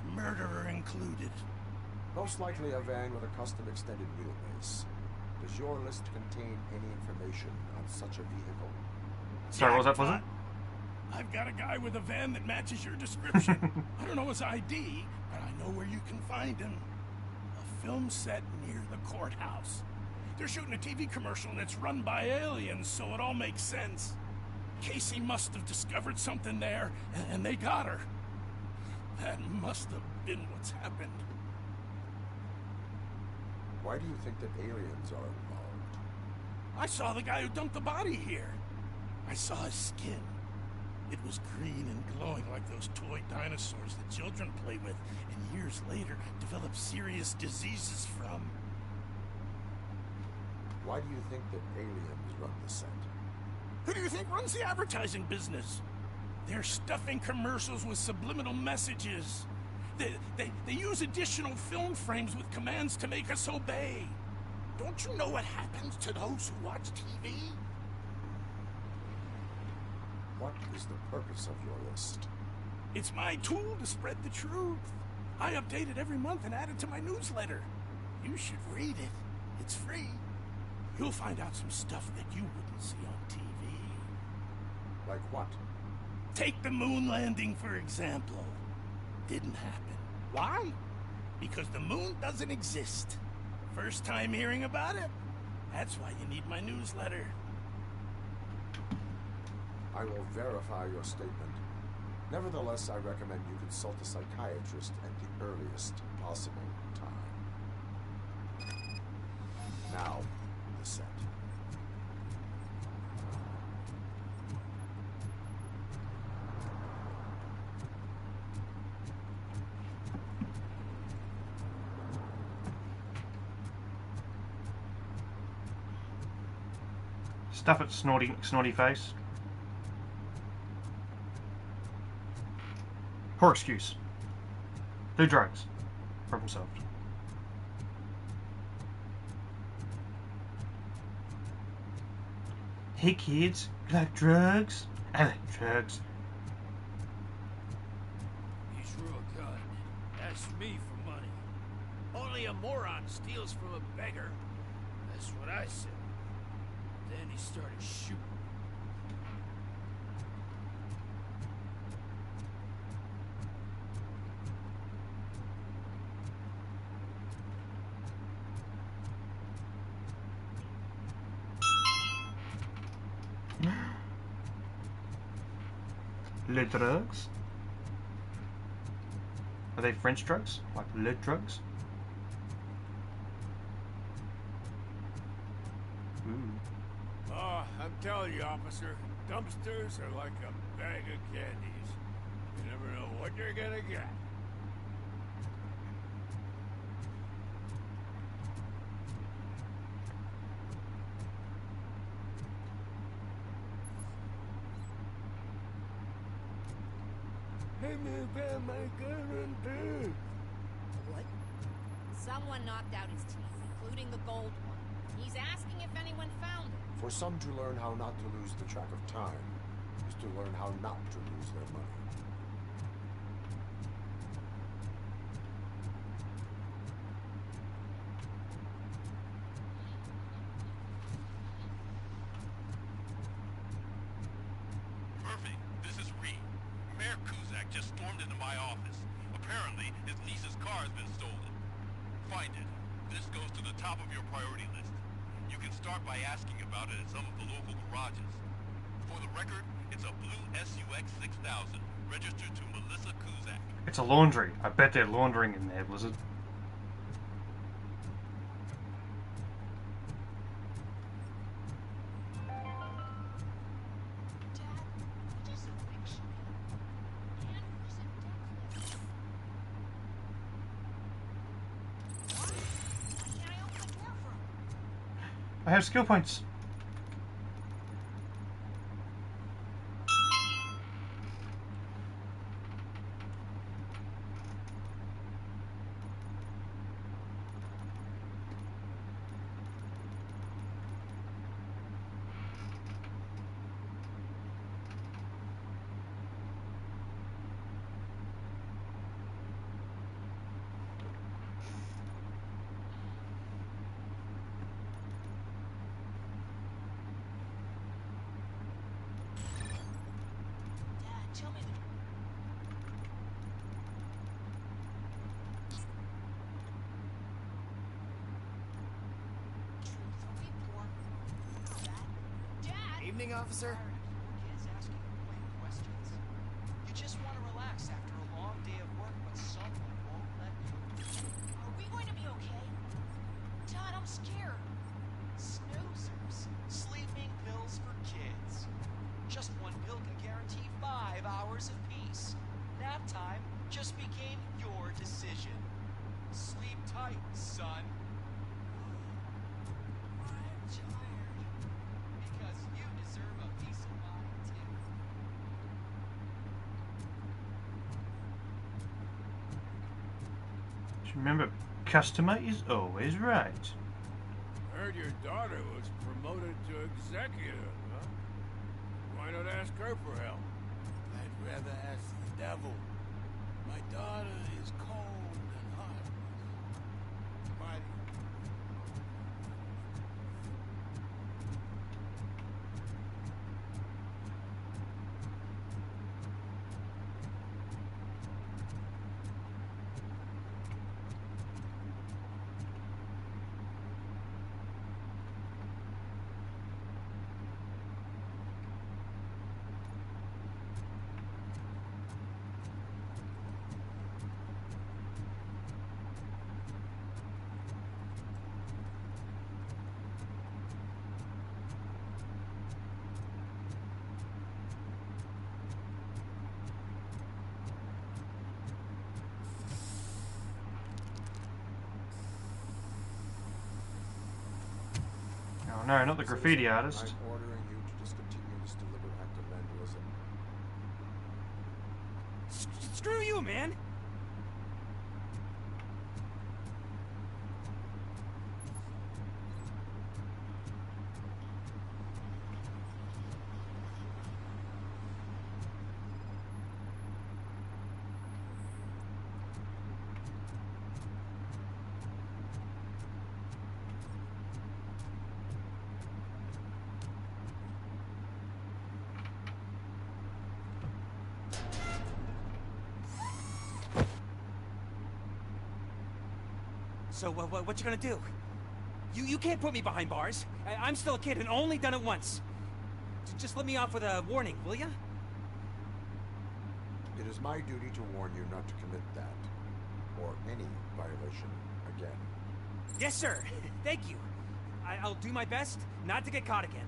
The murderer included. Most likely a van with a custom extended wheelbase. Does your list contain any information on such a vehicle? Sorry, what was that, Blizzard? I've got a guy with a van that matches your description. I don't know his ID, but I know where you can find him. A film set near the courthouse. They're shooting a TV commercial and it's run by aliens, so it all makes sense. Casey must have discovered something there, and they got her. That must have been what's happened. Why do you think that aliens are involved? I saw the guy who dumped the body here. I saw his skin. It was green and glowing like those toy dinosaurs that children play with and years later develop serious diseases from. Why do you think that aliens run the set? Who do you think runs the advertising business? They're stuffing commercials with subliminal messages. They use additional film frames with commands to make us obey. Don't you know what happens to those who watch TV? What is the purpose of your list? It's my tool to spread the truth. I update it every month and add it to my newsletter. You should read it. It's free. You'll find out some stuff that you wouldn't see on TV. Like what? Take the moon landing, for example. Didn't happen. Why? Because the moon doesn't exist. First time hearing about it? That's why you need my newsletter. I will verify your statement. Nevertheless, I recommend you consult a psychiatrist at the earliest possible time. Now, the set. Stuff at snorty face. Poor excuse. Do drugs. Problem solved. Hey kids, you like drugs? I like drugs. He's real good. Asks me for money. Only a moron steals from a beggar. That's what I said. Then he started shooting. Le drugs? Are they French drugs? Like le drugs? Ooh. Oh, I'm telling you, officer, dumpsters are like a bag of candies. You never know what you're gonna get. Hey, man, found my gun on too. What? Someone knocked out his teeth, including the gold one. He's asking if anyone found it. For some to learn how not to lose the track of time is to learn how not to lose their money. Perfect. This is Reed. Mayor Kuzak just stormed into my office. Apparently, his niece's car has been stolen. Find it. This goes to the top of your priority list. You can start by asking about it at some of the local garages. For the record, it's a blue SUX 6000, registered to Melissa Kuzak. It's a laundry. I bet they're laundering in there, Blizzard. I have skill points. Evening, officer. Kids asking plain questions. You just want to relax after a long day of work, but someone won't let you. Are we going to be okay? Dad, I'm scared. Snoozers. Sleeping pills for kids. Just one pill can guarantee 5 hours of peace. Nap time just became your decision. Sleep tight, son. I'm tired. Because you deserve a peace of mind, too. Just remember, customer is always right. Heard your daughter was promoted to executive, huh? Why not ask her for help? I'd rather ask the devil. My daughter is cold and heartless. Mighty. Oh no, not the graffiti artist. I'm ordering you to discontinue this deliberate act of vandalism. Screw you, man! So, what you gonna do? You can't put me behind bars. I'm still a kid and only done it once. Just let me off with a warning, will ya? It is my duty to warn you not to commit that, or any violation again. Yes, sir. Thank you. I'll do my best not to get caught again.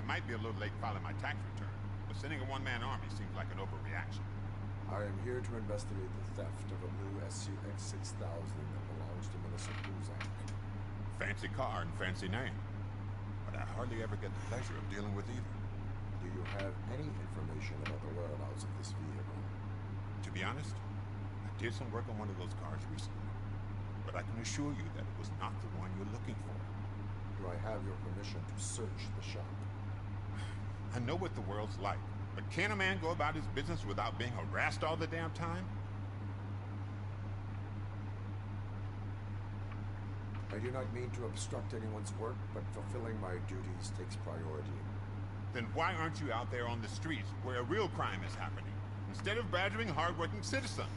might be a little late filing my tax return, but sending a one-man army seems like an overreaction. I am here to investigate the theft of a blue SUX 6000 that belongs to Minister Buzak. Fancy car and fancy name. But I hardly ever get the pleasure of dealing with either. Do you have any information about the whereabouts of this vehicle? To be honest, I did some work on one of those cars recently. But I can assure you that it was not the one you're looking for. Do I have your permission to search the shop? I know what the world's like, but can a man go about his business without being harassed all the damn time? I do not mean to obstruct anyone's work, but fulfilling my duties takes priority. Then why aren't you out there on the streets where a real crime is happening, instead of badgering hardworking citizens?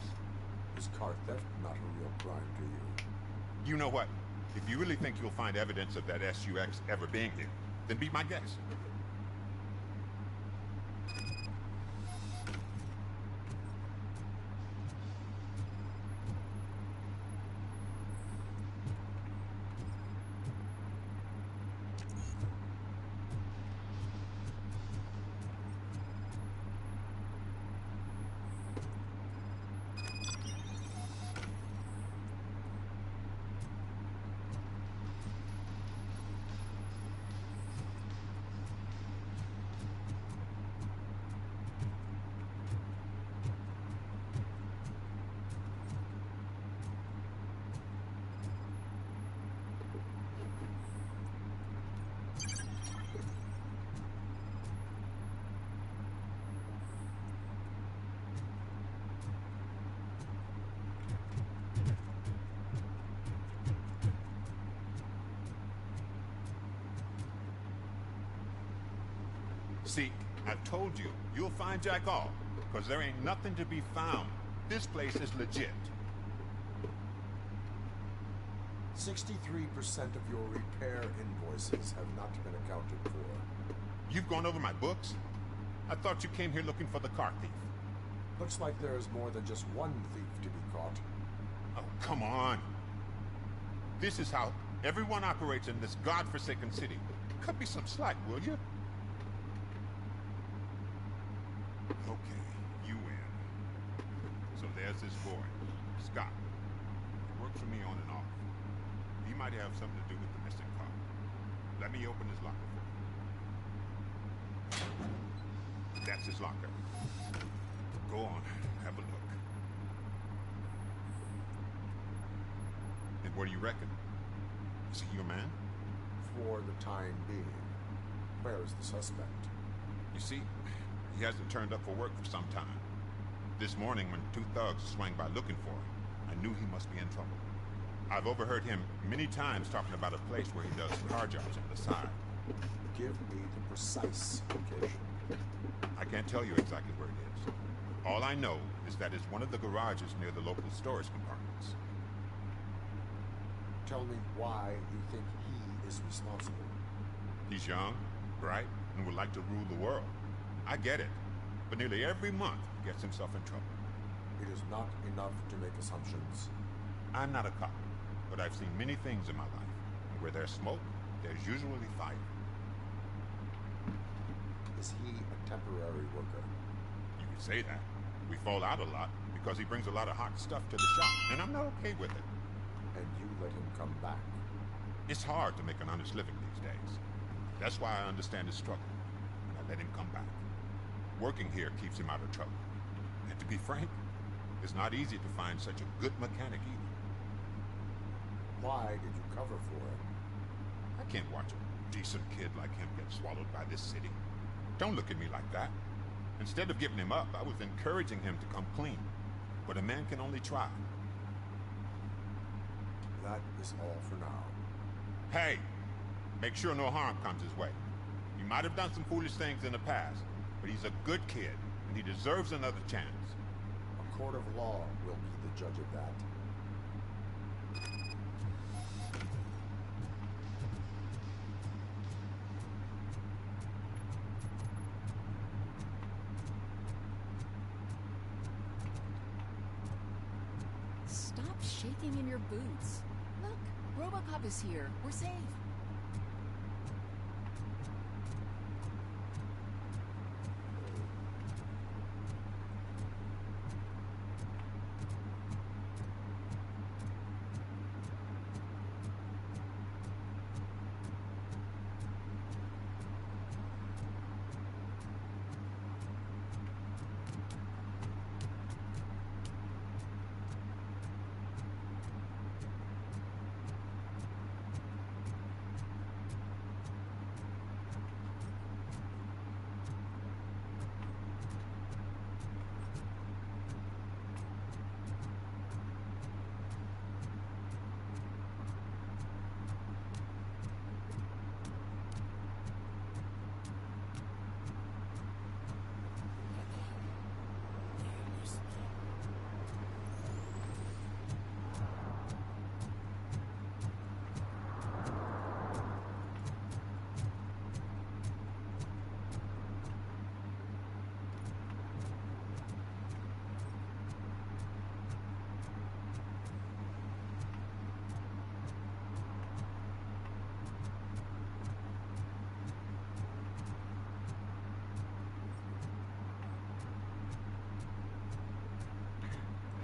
Is car theft not a real crime to you? You know what? If you really think you'll find evidence of that SUX ever being here, then be my guest. See, I told you, you'll find Jack All, because there ain't nothing to be found. This place is legit. 63% of your repair invoices have not been accounted for. You've gone over my books? I thought you came here looking for the car thief. Looks like there is more than just one thief to be caught. Oh, come on. This is how everyone operates in this godforsaken city. Cut me some slack, will you? Okay, you win. So there's this boy, Scott. He works for me on and off. He might have something to do with the missing car. Let me open his locker for you. That's his locker. Go on, have a look. And what do you reckon? Is he your man? For the time being. Where is the suspect? You see, he hasn't turned up for work for some time. This morning, when two thugs swang by looking for him, I knew he must be in trouble. I've overheard him many times talking about a place where he does car jobs on the side. Give me the precise location. I can't tell you exactly where it is. All I know is that it's one of the garages near the local storage compartments. Tell me why you think he is responsible. He's young, bright, and would like to rule the world. I get it, but nearly every month he gets himself in trouble. It is not enough to make assumptions. I'm not a cop, but I've seen many things in my life. And where there's smoke, there's usually fire. Is he a temporary worker? You could say that. We fall out a lot because he brings a lot of hot stuff to the shop, and I'm not okay with it. And you let him come back? It's hard to make an honest living these days. That's why I understand his struggle, and I let him come back. Working here keeps him out of trouble. And to be frank, it's not easy to find such a good mechanic either. Why did you cover for him? I can't watch a decent kid like him get swallowed by this city. Don't look at me like that. Instead of giving him up, I was encouraging him to come clean. But a man can only try. That is all for now. Hey, make sure no harm comes his way. He might have done some foolish things in the past, but he's a good kid, and he deserves another chance. A court of law will be the judge of that. Stop shaking in your boots. Look, Robocop is here. We're safe.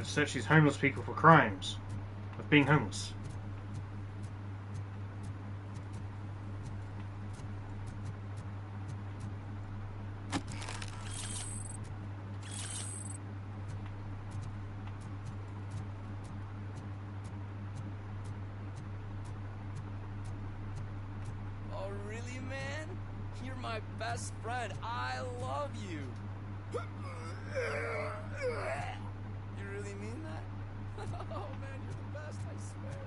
search these homeless people for crimes of being homeless. Oh, really, man? You're my best friend. I love you. You really mean that? Oh, man, you're the best, I swear.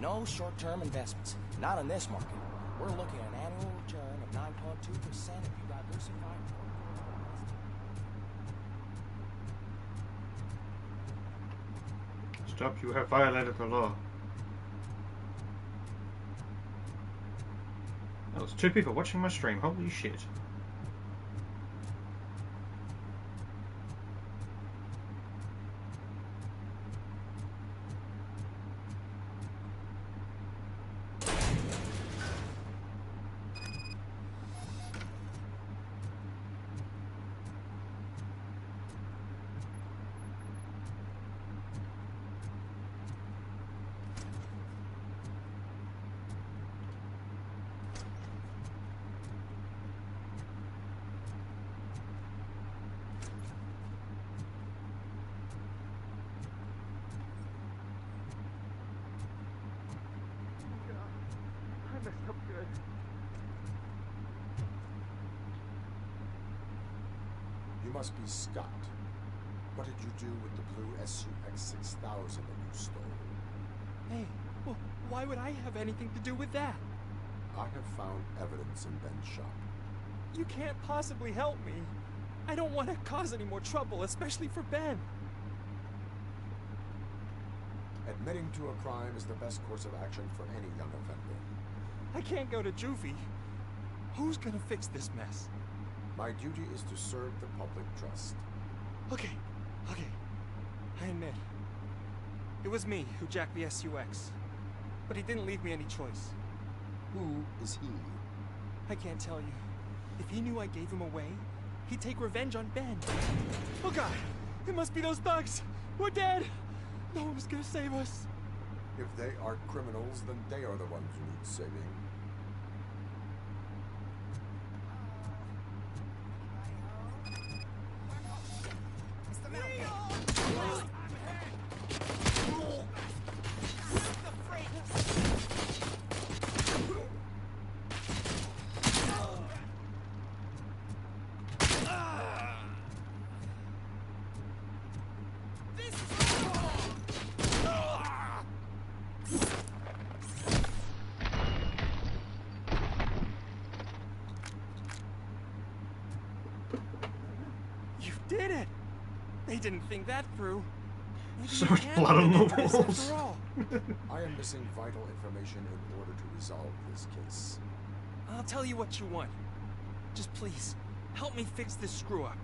No short-term investments. Not in this market. We're looking at an annual return of 9.2% if you diversify. Stop, you have violated the law. That was 2 people watching my stream, holy shit. You must be Scott. What did you do with the blue SUX 6000 that you stole? Hey, well, why would I have anything to do with that? I have found evidence in Ben's shop. You can't possibly help me. I don't want to cause any more trouble, especially for Ben. Admitting to a crime is the best course of action for any young offender. I can't go to juvie. Who's gonna fix this mess? My duty is to serve the public trust. Okay. I admit. It was me who jacked the SUX. But he didn't leave me any choice. Who is he? I can't tell you. If he knew I gave him away, he'd take revenge on Ben. Oh God! It must be those thugs! We're dead! No one was gonna save us. If they are criminals, then they are the ones who need saving. You did it! They didn't think that through. Maybe So you much can blood on do the this walls. after all. I am missing vital information in order to resolve this case. I'll tell you what you want. Just please, help me fix this screw-up.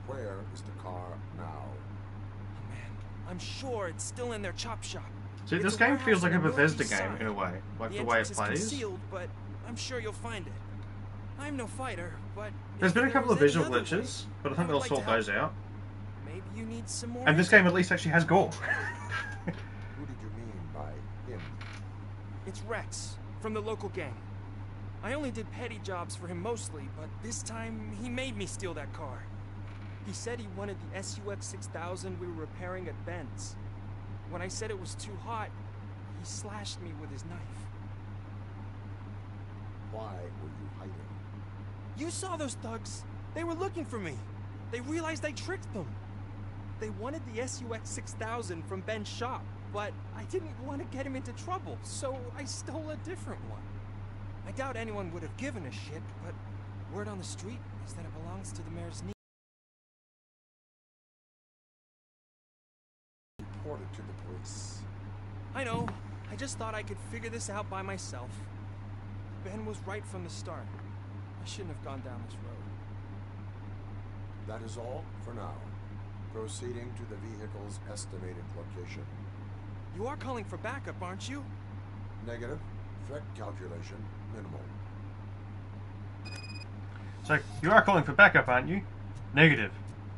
Where is the car now? Oh, man, I'm sure it's still in their chop shop. See, It's this a game warehouse feels like a on the Bethesda northeast game side. in a way, like The the way it entrance is plays. concealed, but I'm sure you'll find it. I'm no fighter, but There's if been a there couple of was visual any other way, glitches, but I think would they'll like sort to help. those out. Maybe you need some more. And this game at least actually has gore. Who did you mean by him? It's Rex, from the local gang. I only did petty jobs for him mostly, but this time he made me steal that car. He said he wanted the SUX 6000 we were repairing at Ben's. When I said it was too hot, he slashed me with his knife. Why were you hiding? You saw those thugs. They were looking for me. They realized I tricked them. They wanted the SUX 6000 from Ben's shop, but I didn't want to get him into trouble, so I stole a different one. I doubt anyone would have given a shit, but word on the street is that it belongs to the mayor's niece. I know. I just thought I could figure this out by myself. Ben was right from the start. I shouldn't have gone down this road. That is all for now. Proceeding to the vehicle's estimated location. You are calling for backup, aren't you? Negative. Threat calculation minimal. So, you are calling for backup, aren't you? Negative.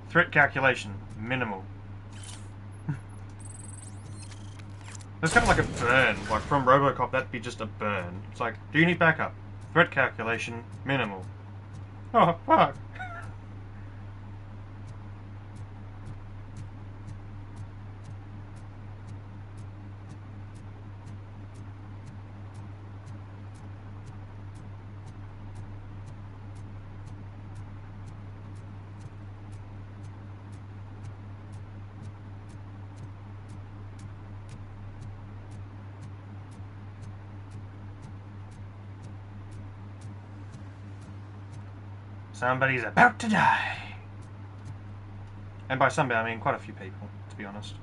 Threat calculation minimal. It's kind of like a burn. Like from Robocop, that'd be just a burn. It's like, do you need backup? Threat calculation minimal. Oh, fuck. Somebody's about to die. And by somebody, I mean quite a few people, to be honest.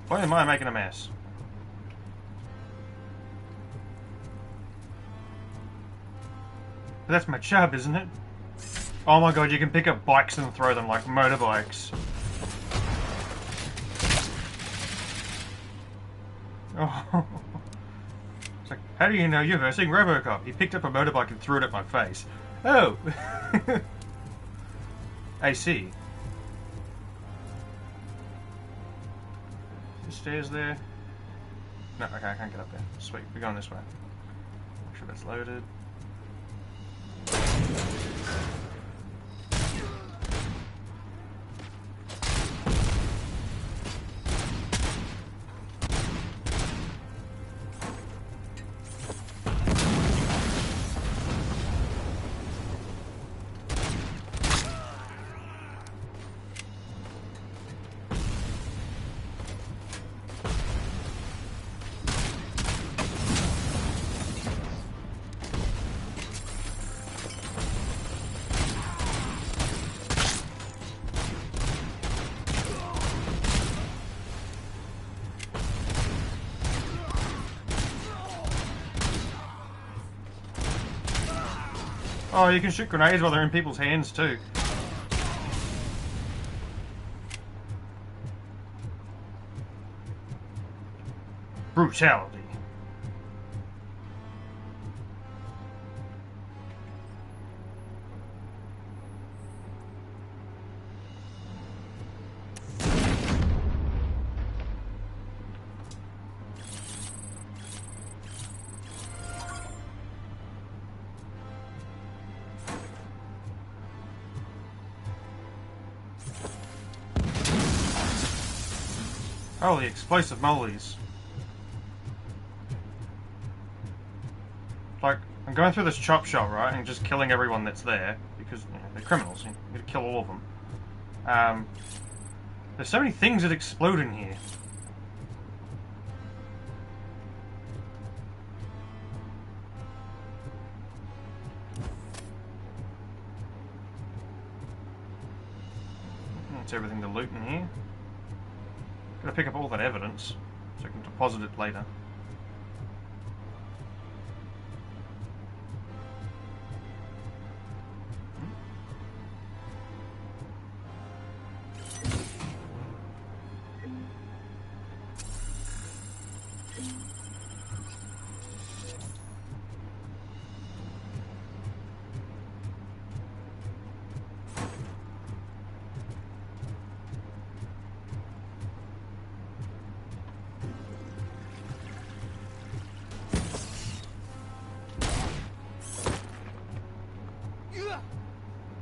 Why am I making a mess? But that's my job, isn't it? Oh my god, you can pick up bikes and throw them like motorbikes. Oh. It's like, how do you know you're versing Robocop? He picked up a motorbike and threw it at my face. Oh! I see. Stairs there. No, okay, I can't get up there. Sweet, we're going this way. Make sure that's loaded. Oh, you can shoot grenades while they're in people's hands too. Brutality. Holy explosive molies. Like, I'm going through this chop shop, right, and just killing everyone that's there, because you know, they're criminals, you gotta kill all of them. There's so many things that explode in here. That's everything to loot in here. Gotta pick up all that evidence, so I can deposit it later.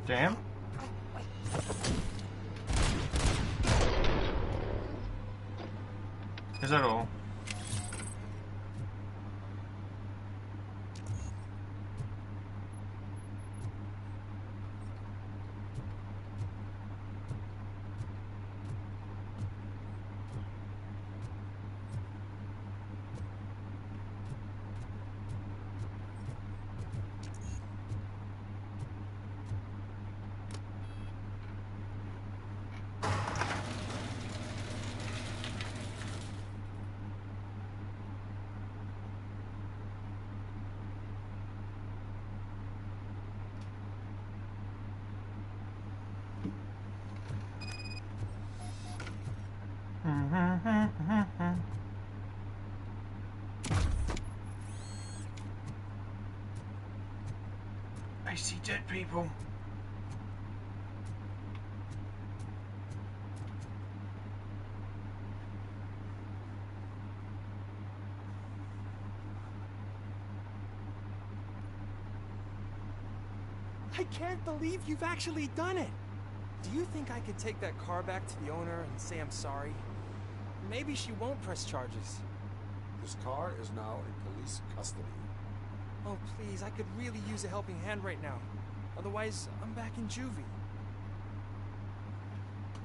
Damn. Is that all? I see dead people. I can't believe you've actually done it. Do you think I could take that car back to the owner and say I'm sorry? Maybe she won't press charges. This car is now in police custody. Oh, please, I could really use a helping hand right now. Otherwise, I'm back in juvie.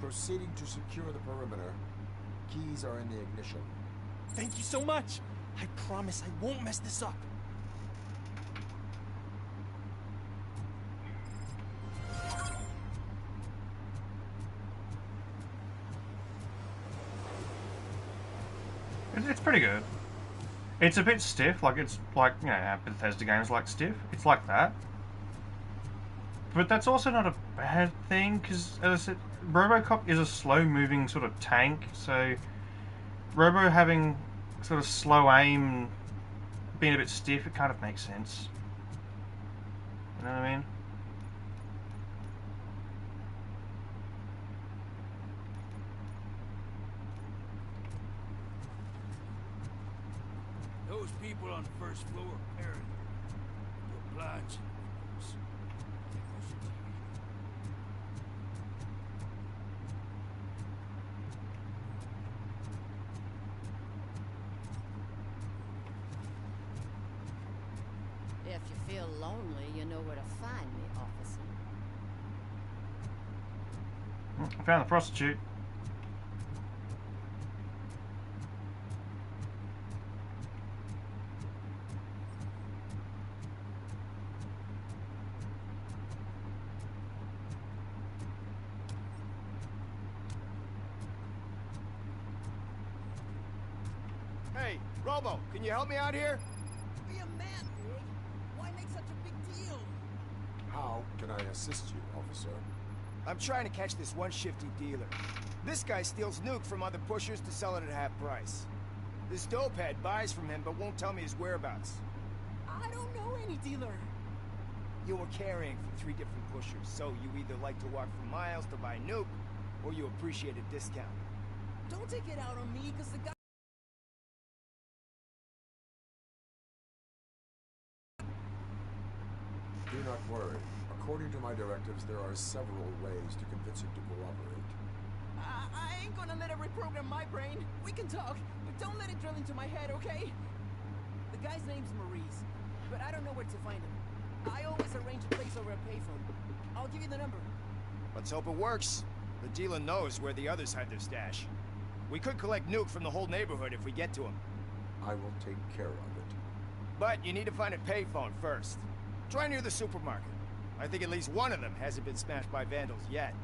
Proceeding to secure the perimeter. Keys are in the ignition. Thank you so much. I promise I won't mess this up. It's pretty good. It's a bit stiff, like it's like, you know, how Bethesda games like stiff. It's like that. But that's also not a bad thing, because as I said, Robocop is a slow-moving sort of tank, so Robo having sort of slow aim, being a bit stiff, it kind of makes sense. You know what I mean? Those people on the first floor are paranoid. Put blinds in the windows. Take those TV. If you feel lonely, you know where to find me, officer. I found the prostitute. Hey, Robo, can you help me out here? Be a man, Big. Why make such a big deal? How can I assist you, officer? I'm trying to catch this one shifty dealer. This guy steals nuke from other pushers to sell it at half price. This dopehead buys from him but won't tell me his whereabouts. I don't know any dealer. You were carrying for 3 different pushers, so you either like to walk for miles to buy nuke, or you appreciate a discount. Don't take it out on me, because the guy... Do not worry. According to my directives, there are several ways to convince him to cooperate. I ain't gonna let it reprogram my brain. We can talk, but don't let it drill into my head, okay? The guy's name's Maurice, but I don't know where to find him. I always arrange a place over a payphone. I'll give you the number. Let's hope it works. The dealer knows where the others hide their stash. We could collect nuke from the whole neighborhood if we get to him. I will take care of it. But you need to find a payphone first. Try near the supermarket. I think at least one of them hasn't been smashed by vandals yet.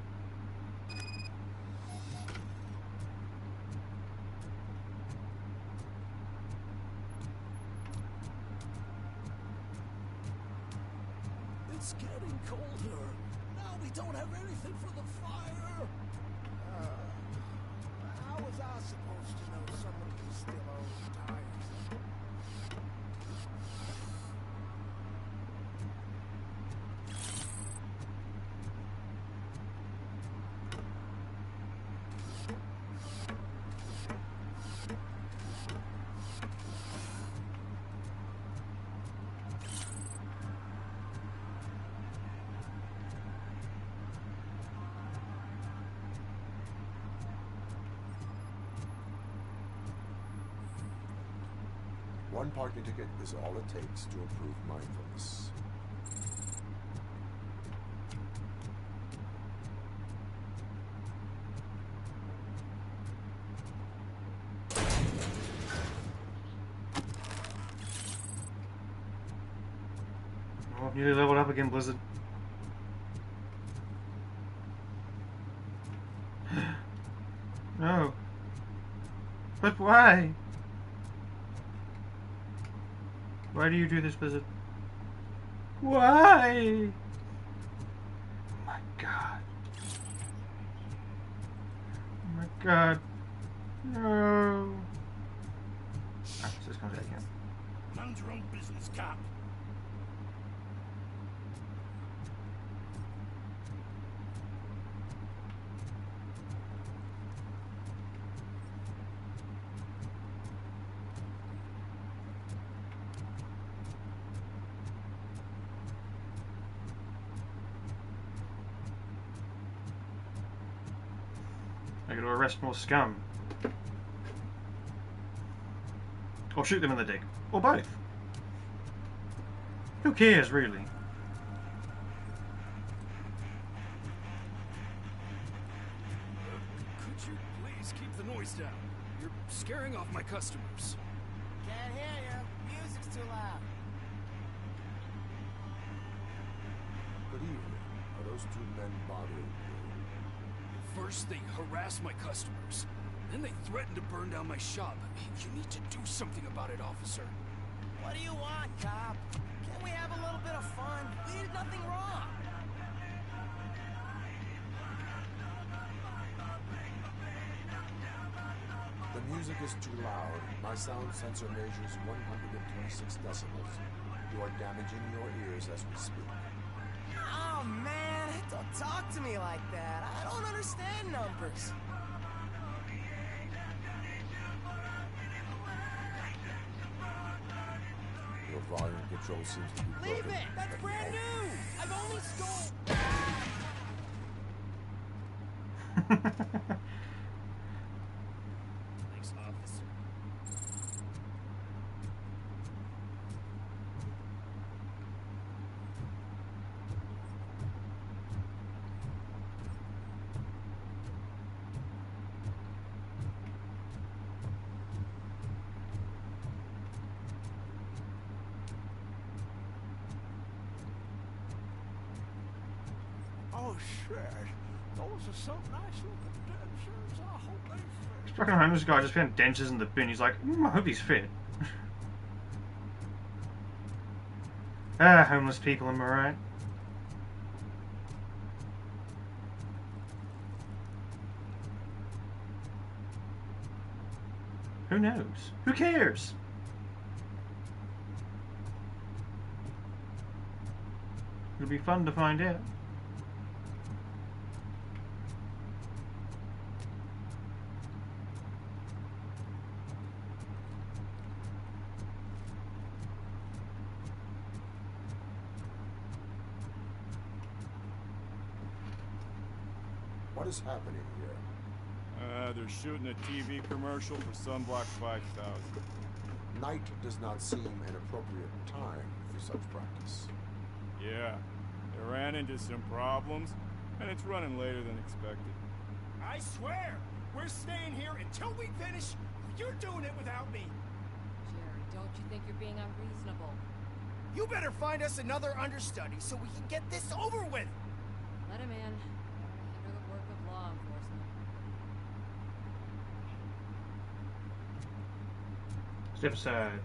It's getting colder. Now we don't have anything for the fire. How was I supposed to know someone could steal our own tires? One parking ticket is all it takes to improve mindfulness. Oh, nearly leveled up again, Blizzard. No. But why? Why do you do this, Blizzard? Why? Oh my god. Oh my god. No. Ah, so this comes out again. Mind your own business, cop. I gotta arrest more scum. Or shoot them in the dick. Or both. Who cares, really? Could you please keep the noise down? You're scaring off my customers. Can't hear you. Music's too loud. Good evening. Are those two men bothering you? First, they harass my customers. Then they threaten to burn down my shop. You need to do something about it, officer. What do you want, cop? Can't we have a little bit of fun? We did nothing wrong. The music is too loud. My sound sensor measures 126 decibels. You are damaging your ears as we speak. Oh, man, don't talk to me like that. I don't understand numbers. Your volume control seems to be broken. Leave it! That's brand new! I've only stole... Thanks, officer. Oh, shit. Those are some nice looking dentures. I hope they fit. This fucking homeless guy just found dentures in the bin. He's like, I hope he's fit. Ah, homeless people, am I right? Who knows? Who cares? It'll be fun to find out. What is happening here? They're shooting a TV commercial for Sunblock 5000. Night does not seem an appropriate time for such practice. Yeah, they ran into some problems, and it's running later than expected. I swear, we're staying here until we finish. You're doing it without me. Jerry, don't you think you're being unreasonable? You better find us another understudy so we can get this over with. Let him in. Hinder the work of law enforcement. Step aside.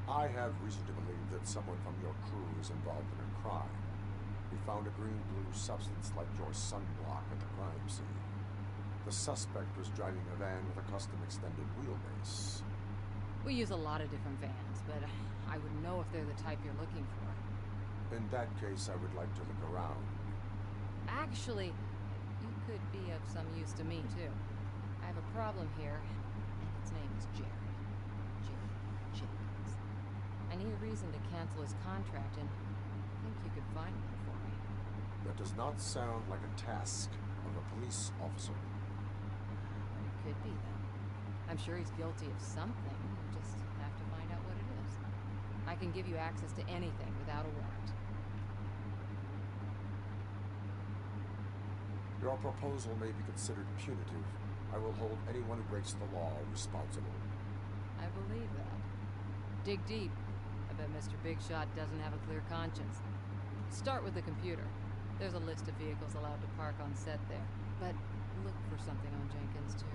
I have reason to believe that someone from your crew is involved in a crime. We found a green-blue substance like your sunblock at the crime scene. The suspect was driving a van with a custom extended wheelbase. We use a lot of different vans, but I wouldn't know if they're the type you're looking for. In that case, I would like to look around. Actually, you could be of some use to me, too. I have a problem here. Its name is Jerry. Jerry Jenkins. I need a reason to cancel his contract, and I think you could find one for me. That does not sound like a task of a police officer. It could be, though. I'm sure he's guilty of something. You just have to find out what it is. I can give you access to anything without a warrant. Your proposal may be considered punitive. I will hold anyone who breaks the law responsible. I believe that. Dig deep. I bet Mr. Big Shot doesn't have a clear conscience. Start with the computer. There's a list of vehicles allowed to park on set there. But look for something on Jenkins, too.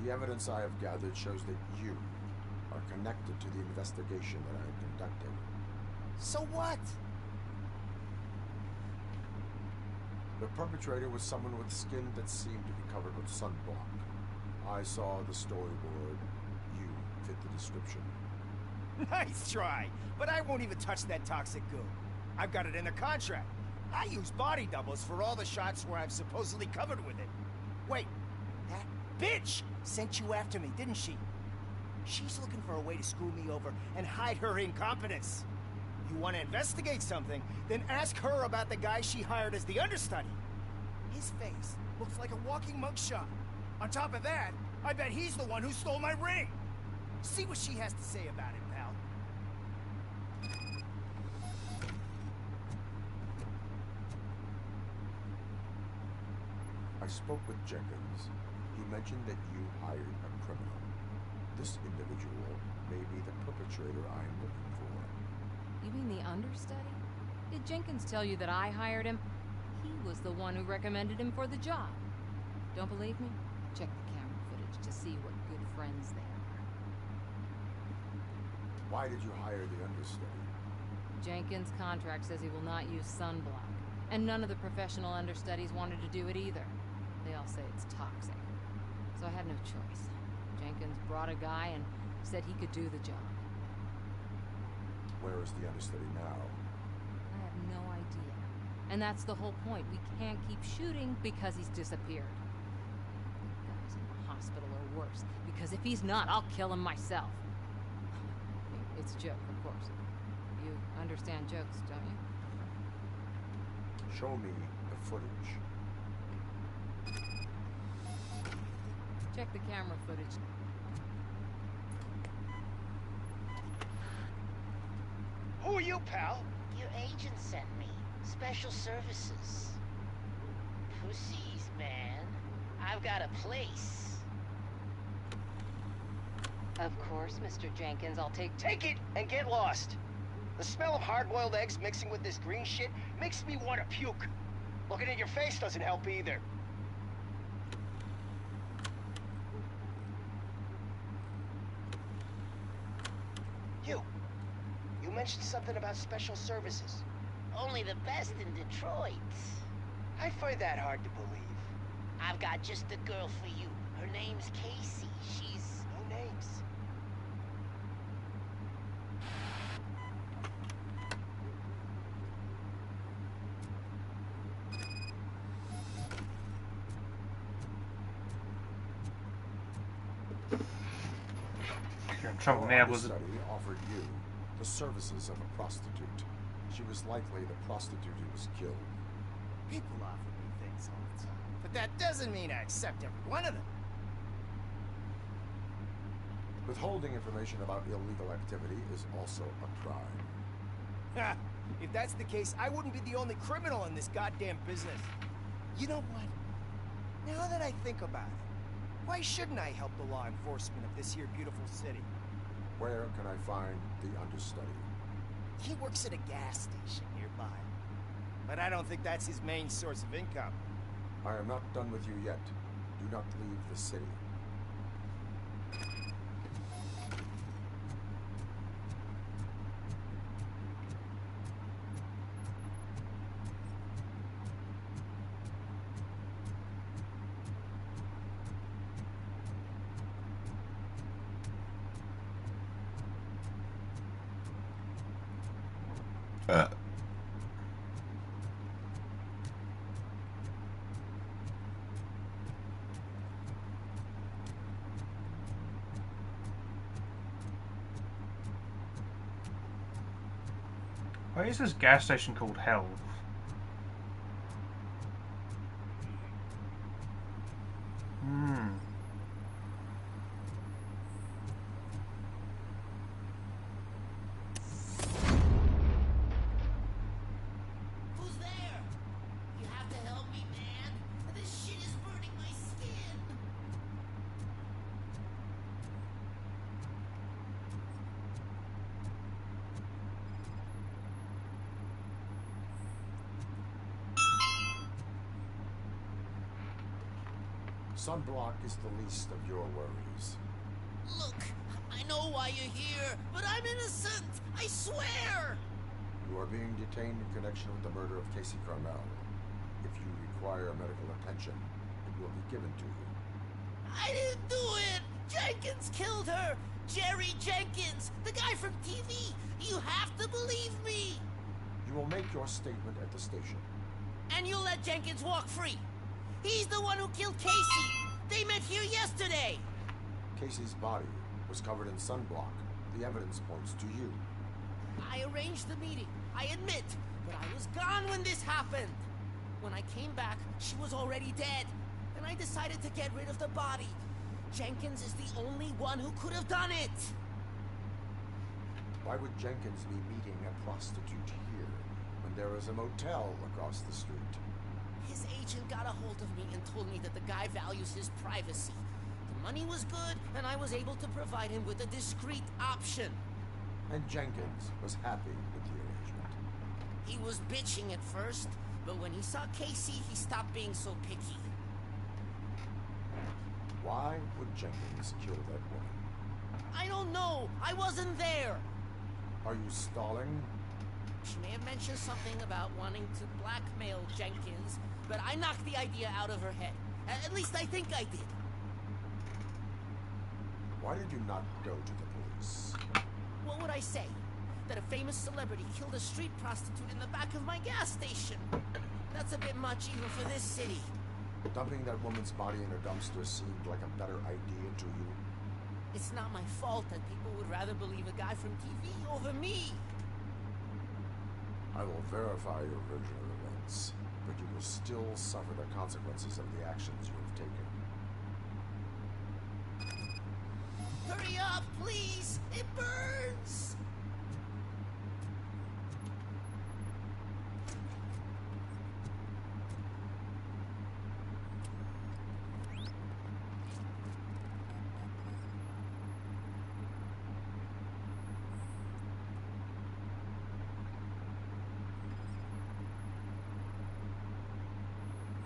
The evidence I have gathered shows that you are connected to the investigation that I am conducting. So what? The perpetrator was someone with skin that seemed to be covered with sunblock. I saw the storyboard. You fit the description. Nice try, but I won't even touch that toxic goo. I've got it in the contract. I use body doubles for all the shots where I'm supposedly covered with it. Wait, that bitch sent you after me, didn't she? She's looking for a way to screw me over and hide her incompetence. You want to investigate something, then ask her about the guy she hired as the understudy. His face looks like a walking mugshot. On top of that, I bet he's the one who stole my ring. See what she has to say about it, pal. I spoke with Jenkins. He mentioned that you hired a criminal. This individual may be the perpetrator I am looking for. You mean the understudy? Did Jenkins tell you that I hired him? He was the one who recommended him for the job. Don't believe me? Check the camera footage to see what good friends they are. Why did you hire the understudy? Jenkins' contract says he will not use sunblock, and none of the professional understudies wanted to do it either. They all say it's toxic. So I had no choice. Jenkins brought a guy and said he could do the job. Where is the understudy now? I have no idea. And that's the whole point. We can't keep shooting because he's disappeared. The guy's in the hospital or worse, because if he's not, I'll kill him myself. I mean, it's a joke, of course. You understand jokes, don't you? Show me the footage. Check the camera footage. Who are you, pal? Your agent sent me. Special services. Pussies, man. I've got a place. Of course, Mr. Jenkins, I'll take it and get lost. The smell of hard-boiled eggs mixing with this green shit makes me want to puke. Looking at your face doesn't help either. You mentioned something about special services. Only the best in Detroit. I find that hard to believe. I've got just the girl for you. Her name's Casey. She's... No names. You're in trouble now, was it? Offered you the services of a prostitute. She was likely the prostitute who was killed. People offer me things all the time, but that doesn't mean I accept every one of them. Withholding information about illegal activity is also a crime. Ha! If that's the case, I wouldn't be the only criminal in this goddamn business. You know what? Now that I think about it, why shouldn't I help the law enforcement of this here beautiful city? Where can I find the understudy? He works at a gas station nearby. But I don't think that's his main source of income. I am not done with you yet. Do not leave the city. Why is this gas station called Hell? Who's there? You have to help me, man. This shit is burning my skin. Sunblock is the least of your worries. Look, I know why you're here, but I'm innocent. I swear. You are being detained in connection with the murder of Casey Carmel. If you require medical attention, it will be given to you. I didn't do it. Jenkins killed her. Jerry Jenkins, the guy from TV. You have to believe me. You will make your statement at the station. And you'll let Jenkins walk free. He's the one who killed Casey. They met here yesterday. Casey's body was covered in sunblock. The evidence points to you. I arranged the meeting, I admit, but I was gone when this happened. When I came back, she was already dead, and I decided to get rid of the body. Jenkins is the only one who could have done it. Why would Jenkins be meeting a prostitute here when there is a motel across the street? His agent got a hold of me and told me that the guy values his privacy. The money was good, and I was able to provide him with a discreet option. And Jenkins was happy with the arrangement. He was bitching at first, but when he saw Casey, he stopped being so picky. Why would Jenkins kill that woman? I don't know. I wasn't there. Are you stalling? She may have mentioned something about wanting to blackmail Jenkins, but I knocked the idea out of her head. At least I think I did. Why did you not go to the police? What would I say? That a famous celebrity killed a street prostitute in the back of my gas station? That's a bit much even for this city. Dumping that woman's body in a dumpster seemed like a better idea to you. It's not my fault that people would rather believe a guy from TV over me. I will verify your version of events, but you will still suffer the consequences of the actions you have taken. Hurry up, please! It burns!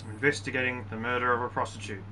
Investigating the murder of a prostitute.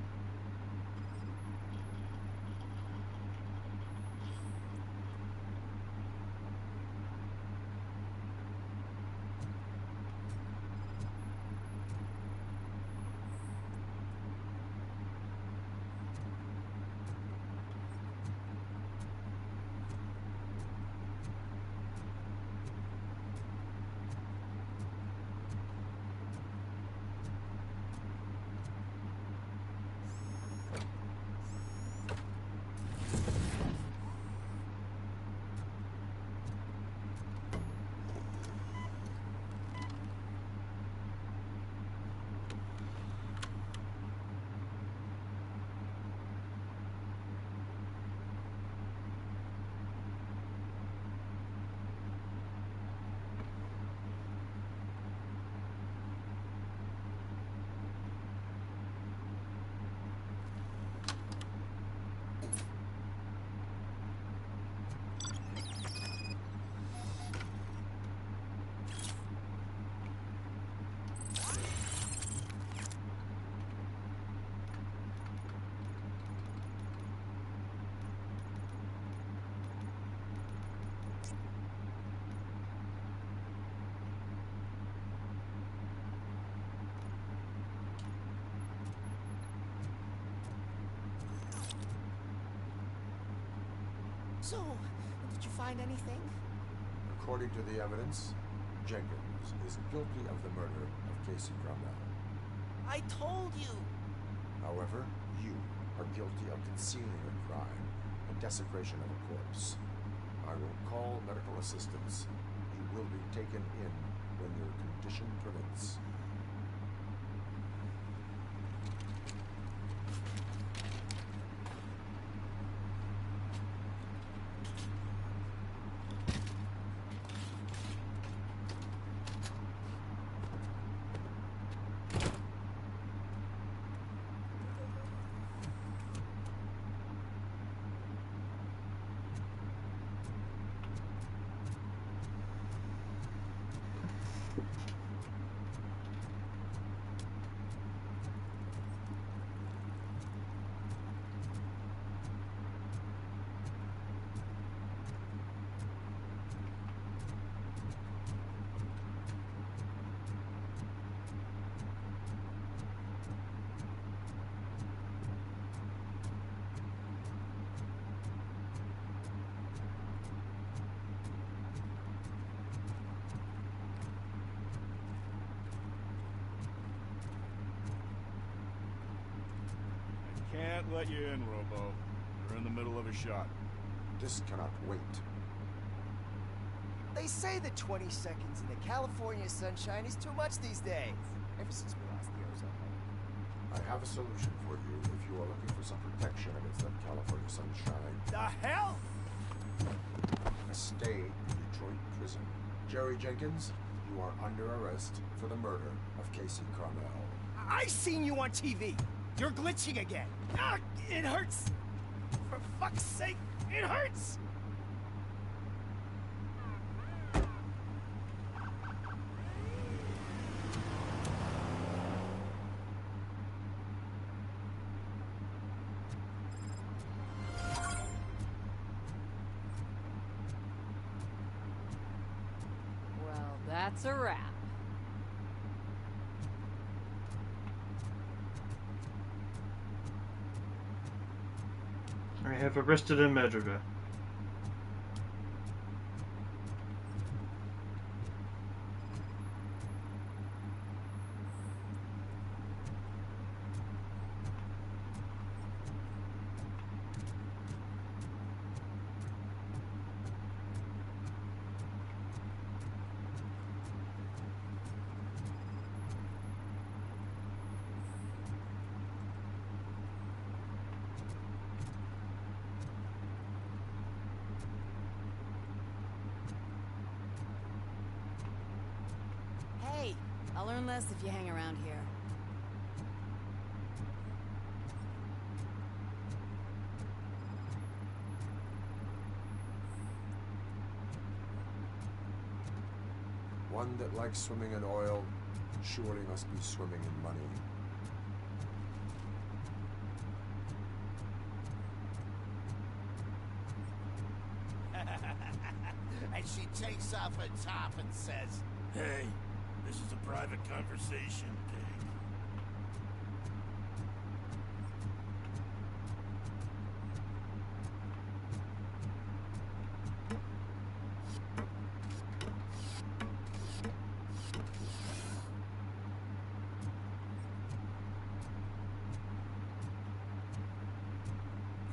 So, did you find anything? According to the evidence, Jenkins is guilty of the murder of Casey Cromwell. I told you! However, you are guilty of concealing a crime and desecration of a corpse. I will call medical assistance. You will be taken in when your condition permits. Can't let you in, Robo. We're in the middle of a shot. This cannot wait. They say that 20 seconds in the California sunshine is too much these days. Ever since we lost the ozone. I have a solution for you if you are looking for some protection against that California sunshine. The hell? A stay in Detroit prison. Jerry Jenkins, you are under arrest for the murder of Casey Cromwell. I seen you on TV. You're glitching again. Ah, it hurts. For fuck's sake, it hurts. Well, that's a wrap. I have arrested a murderer. Hey, I'll learn less if you hang around here. One that likes swimming in oil surely must be swimming in money. And she takes off her top and says, Hey, this is a private conversation, Pig.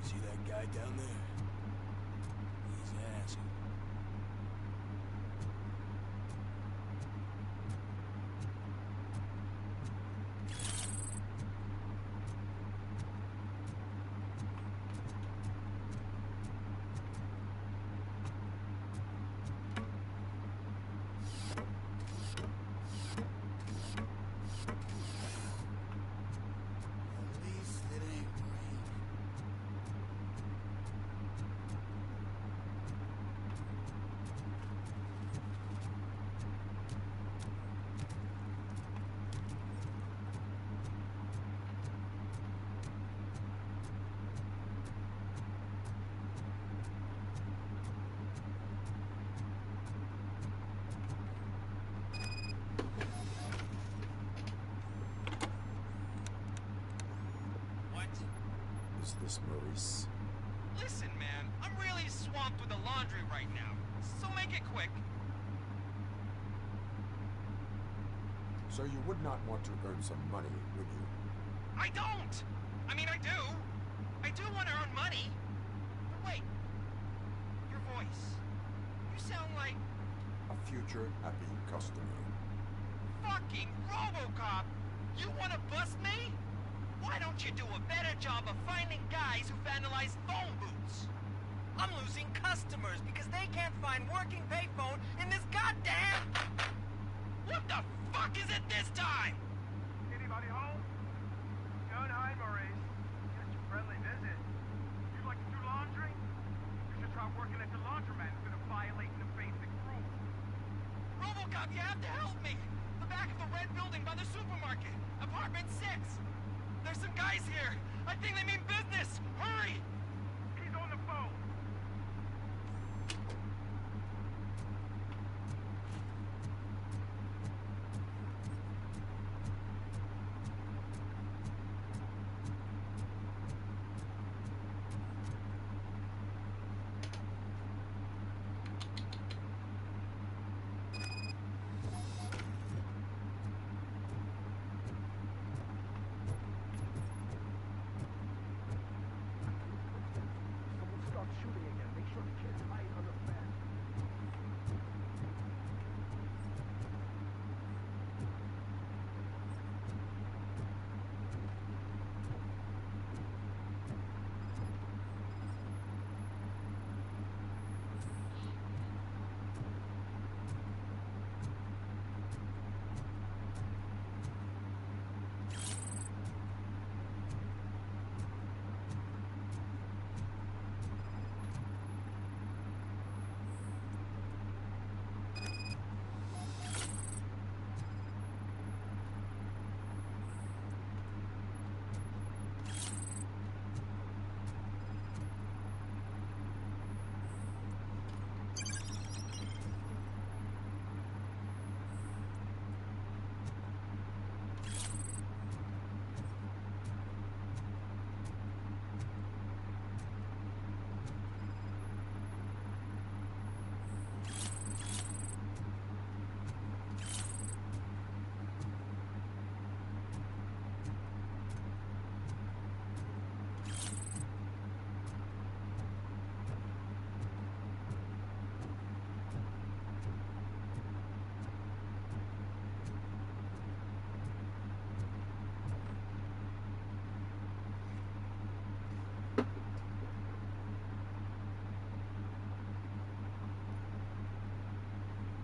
You see that guy down there? He's asking. At least it ain't rain. Is this Maurice? Listen, man, I'm really swamped Make it quick. So you would not want to earn some money, would you? I don't! I mean, I do. I do want to earn money. But wait. Your voice. You sound like... A future happy customer. fucking Robocop! You want to bust me? Why don't you do a better job of finding guys who vandalize phone booths? I'm losing customers because they can't find working payphone in this goddamn... What the fuck is it this time? Anybody home? Don't hide, Maurice. Just a friendly visit. You'd like to do laundry? You should try working at the laundromat instead of violating the basic rules. Robocop, you have to help me! The back of the red building by the supermarket. Apartment 6. There's some guys here. I think they mean business. Hurry! He's on the phone. Shooting again. Make sure the kids hide under the bed.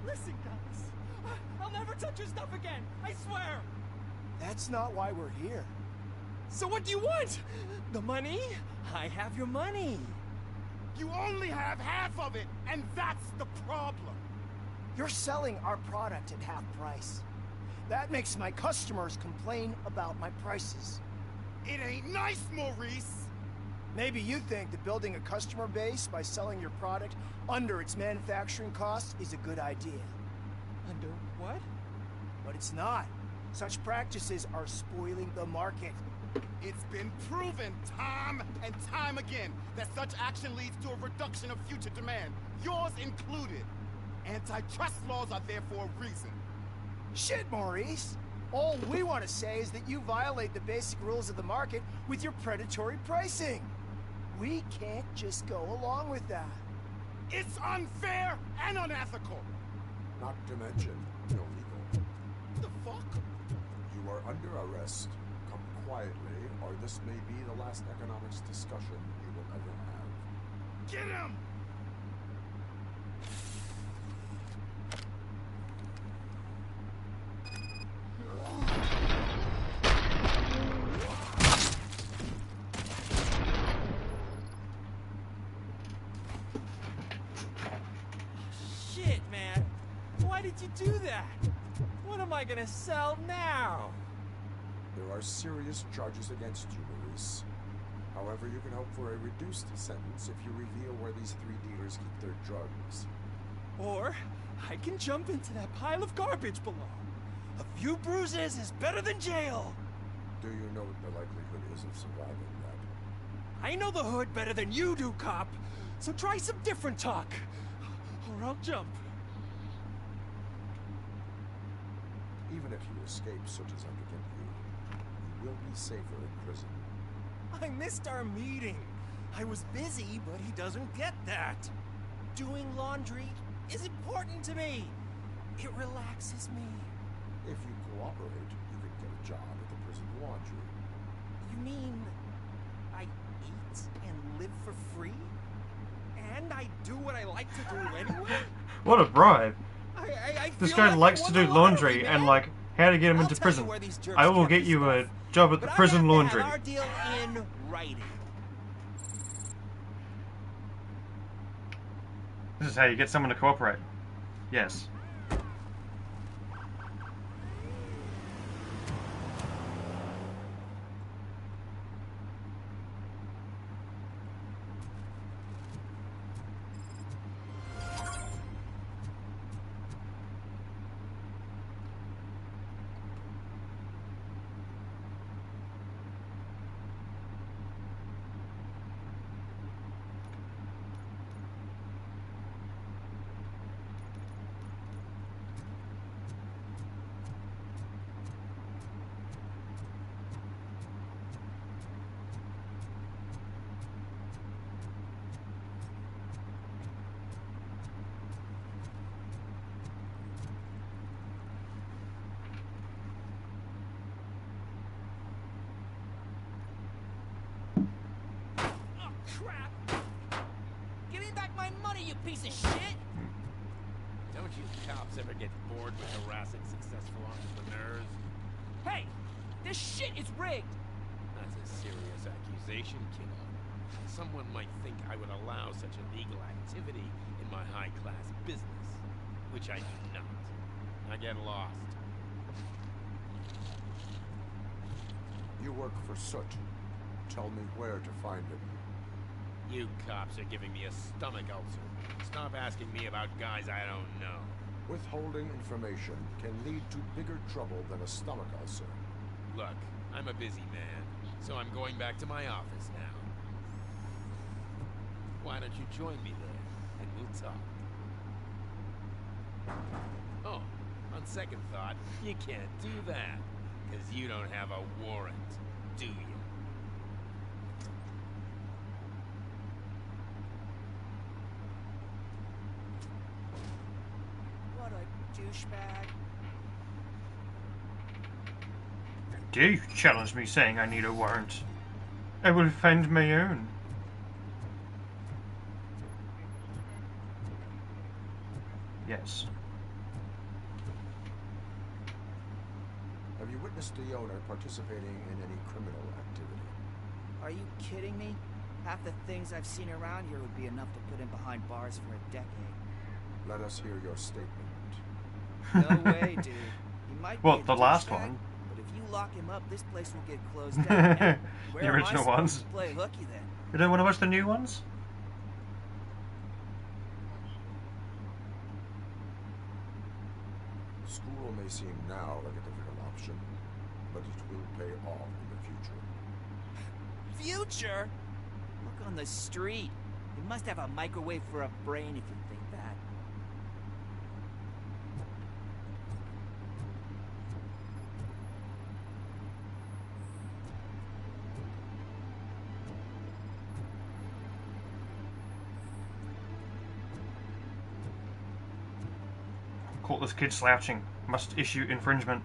Listen, guys. I'll never touch your stuff again. I swear. That's not why we're here. So what do you want? The money? I have your money. You only have half of it, and that's the problem. You're selling our product at half price. That makes my customers complain about my prices. It ain't nice, Maurice. Maybe you think that building a customer base by selling your product under its manufacturing costs is a good idea. Under what? But it's not. Such practices are spoiling the market. It's been proven time and time again that such action leads to a reduction of future demand, yours included. Antitrust laws are there for a reason. Shit, Maurice. All we want to say is that you violate the basic rules of the market with your predatory pricing. We can't just go along with that. It's unfair and unethical. Not to mention illegal. The fuck? You are under arrest. Come quietly, or this may be the last economics discussion you will ever have. Get him! Shit, man. Why did you do that? What am I gonna sell now? There are serious charges against you, Maurice. However, you can hope for a reduced sentence if you reveal where these three dealers keep their drugs. Or I can jump into that pile of garbage below. A few bruises is better than jail. Do you know what the likelihood is of surviving that? I know the hood better than you do, cop. So try some different talk. or I'll jump. Even if you escape such as I begin to you will be safer in prison. I missed our meeting. I was busy, but he doesn't get that. Doing laundry is important to me. It relaxes me. If you cooperate, you can get a job at the prison laundry. You mean I eat and live for free? And I do what I like to do anyway? What a bribe. This feel guy like likes I to won do the laundry lottery, and man. like how to get him I'll into tell prison. you where these jerks I will kept get the you a stuff, job at the but I prison have to laundry. have our deal in writing. This is how you get someone to cooperate. Yes. Crap! Give me back my money, you piece of shit! Don't you cops ever get bored with harassing successful entrepreneurs? Hey! This shit is rigged! That's a serious accusation, kiddo. Someone might think I would allow such illegal activity in my high-class business, which I do not. I get lost. You work for Soot. Tell me where to find him. You cops are giving me a stomach ulcer. Stop asking me about guys I don't know. Withholding information can lead to bigger trouble than a stomach ulcer. Look, I'm a busy man, so I'm going back to my office now. Why don't you join me there, and we'll talk. Oh, on second thought, you can't do that, because you don't have a warrant, do you? What a douchebag. Dare you challenge me saying I need a warrant? I will find my own. Yes. Have you witnessed the owner participating in any criminal activity? Are you kidding me? Half the things I've seen around here would be enough to put him behind bars for a decade. Let us hear your statement. No way, dude. He might Well, be a the last douchebag, one. but if you lock him up, this place will get closed down. And where The am I original supposed ones. to play hooky then? You don't want to watch the new ones? School may seem now like a difficult option, but it will pay off in the future. Future? Look on the street. You must have a microwave for a brain if you think that. Caught this kid slouching. Must issue infringement.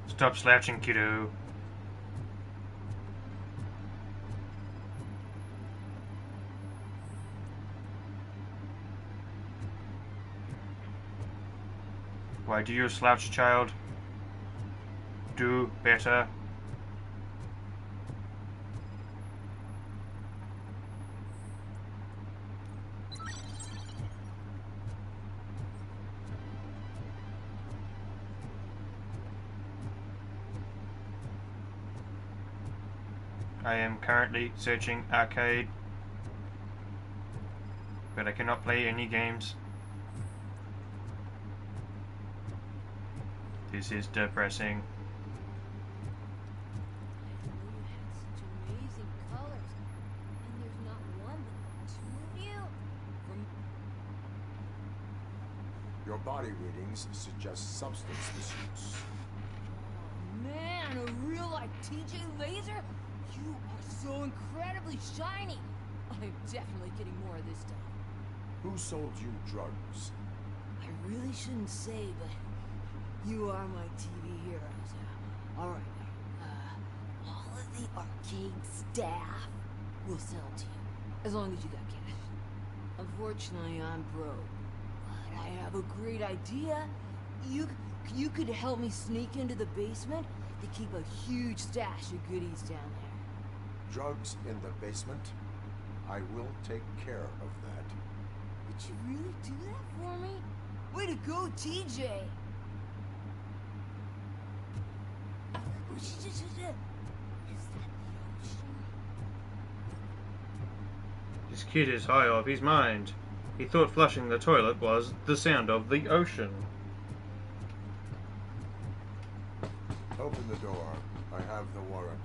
Stop slouching, kiddo. Why do you slouch, child? Do better. I am currently searching arcade, but I cannot play any games. This is depressing. Your body readings suggest substance misuse. Man, a real like TJ Laser? You are so incredibly shiny. I'm definitely getting more of this stuff. Who sold you drugs? I really shouldn't say, but you are my TV heroes. Alright, all of the arcade staff will sell to you, as long as you got cash. Unfortunately, I'm broke, but I have a great idea. You could help me sneak into the basement to keep a huge stash of goodies down there. Drugs in the basement? I will take care of that. Would you really do that for me? Way to go, TJ! This kid is high off his mind. He thought flushing the toilet was the sound of the ocean. Open the door. I have the warrant.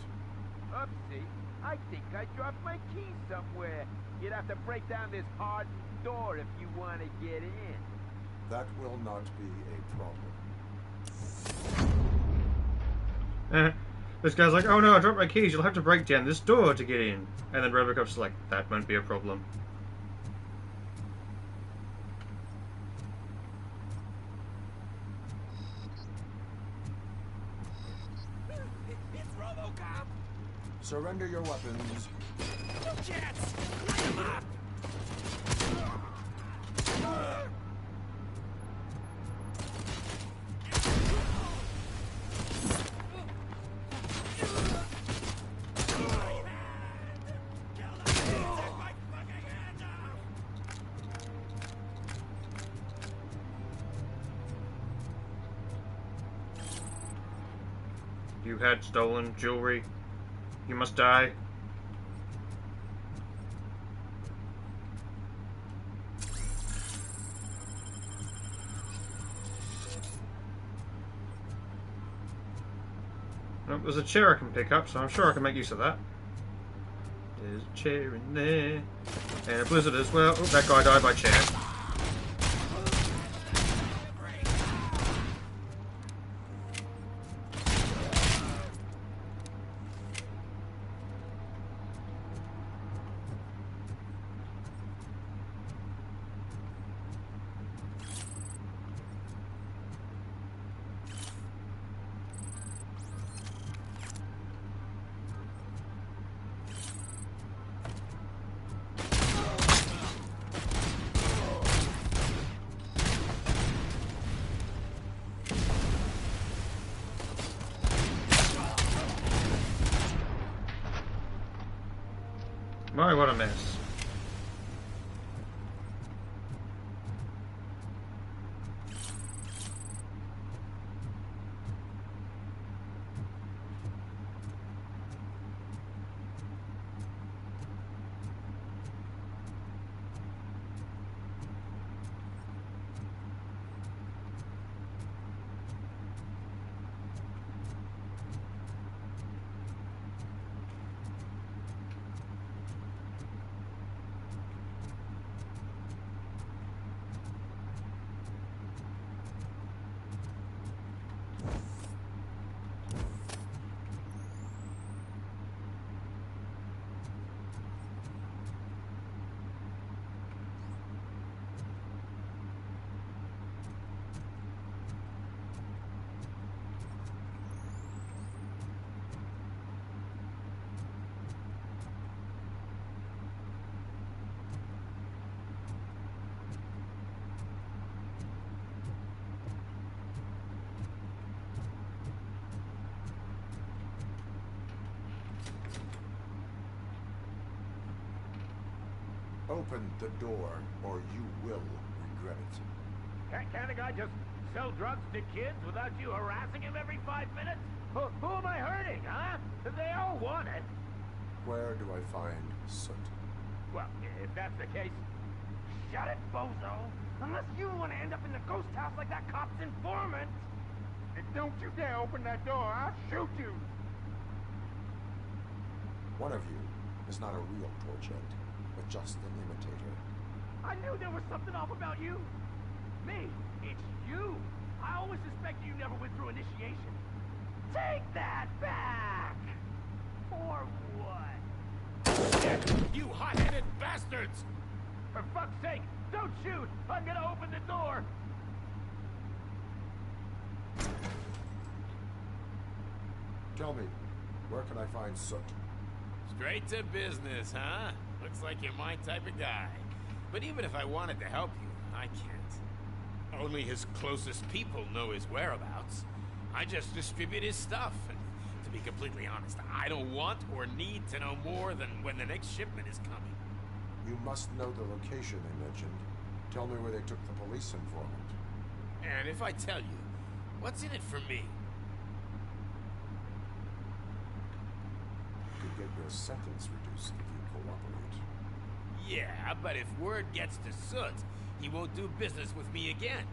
Oopsie. I think I dropped my keys somewhere. You'd have to break down this hardened door if you want to get in. That will not be a problem. This guy's like, oh no, I dropped my keys, you'll have to break down this door to get in. And then Robocop's like, that won't be a problem. It's Robocop! Surrender your weapons. No chance! Light him up! You had stolen jewelry. You must die. Nope, there's a chair I can pick up, so I'm sure I can make use of that. There's a chair in there. And a blizzard as well. Oh, that guy died by chair. My, what a mess. Open the door, or you will regret it. Can't a guy just sell drugs to kids without you harassing him every 5 minutes? Who am I hurting, huh? They all want it. Where do I find soot? Well, if that's the case, shut it, bozo. Unless you want to end up in the ghost house like that cop's informant. And don't you dare open that door, I'll shoot you. One of you is not a real torchhead, but just an imitator. I knew there was something off about you. Me, It's you! I always suspected you never went through initiation. Take that back! For what? Shit! You hot-headed bastards! For fuck's sake, don't shoot! I'm gonna open the door! Tell me, where can I find Soot? Straight to business, huh? Looks like you're my type of guy. But even if I wanted to help you, I can't. Only his closest people know his whereabouts. I just distribute his stuff, and to be completely honest, I don't want or need to know more than when the next shipment is coming. You must know the location they mentioned. Tell me where they took the police informant. And if I tell you, what's in it for me? You could get your sentence reduced if you cooperate. Yeah, but if word gets to Soot, he won't do business with me again.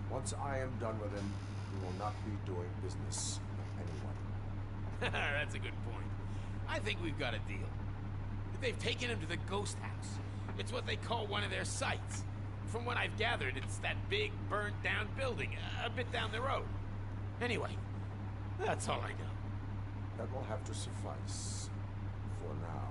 Once I am done with him, he will not be doing business with anyone. That's a good point. I think we've got a deal. They've taken him to the ghost house. It's what they call one of their sites. From what I've gathered, it's that big, burned-down building a bit down the road. Anyway, that's all I know. That will have to suffice for now.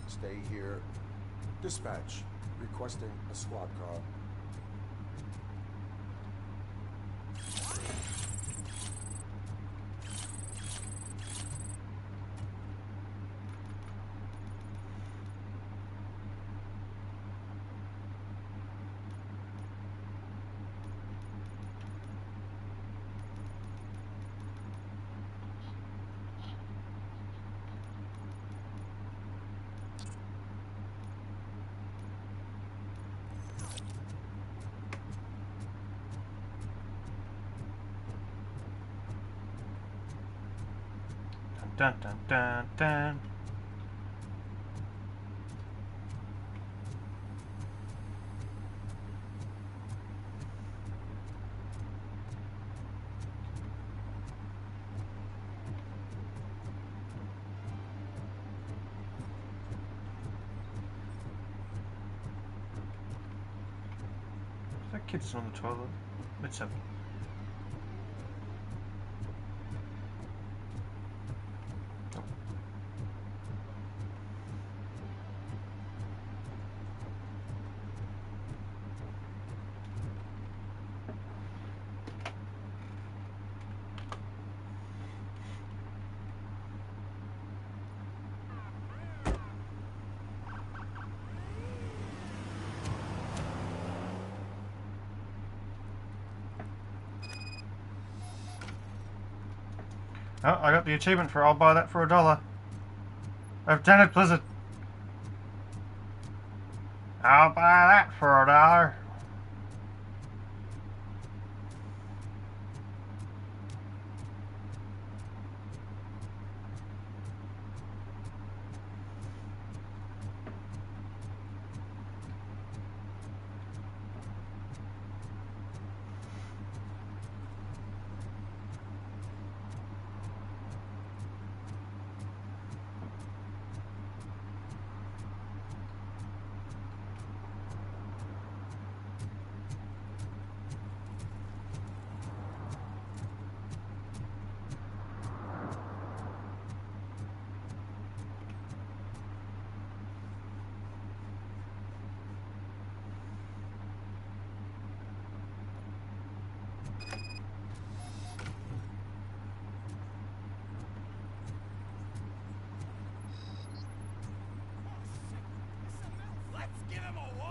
Stay here. Dispatch. Requesting a squad car. Dun dun dun dun. That kid's on the toilet. Let's have Oh, I got the achievement for I'll buy that for $1. Oh, damn it, Blizzard. I'll buy that for $1.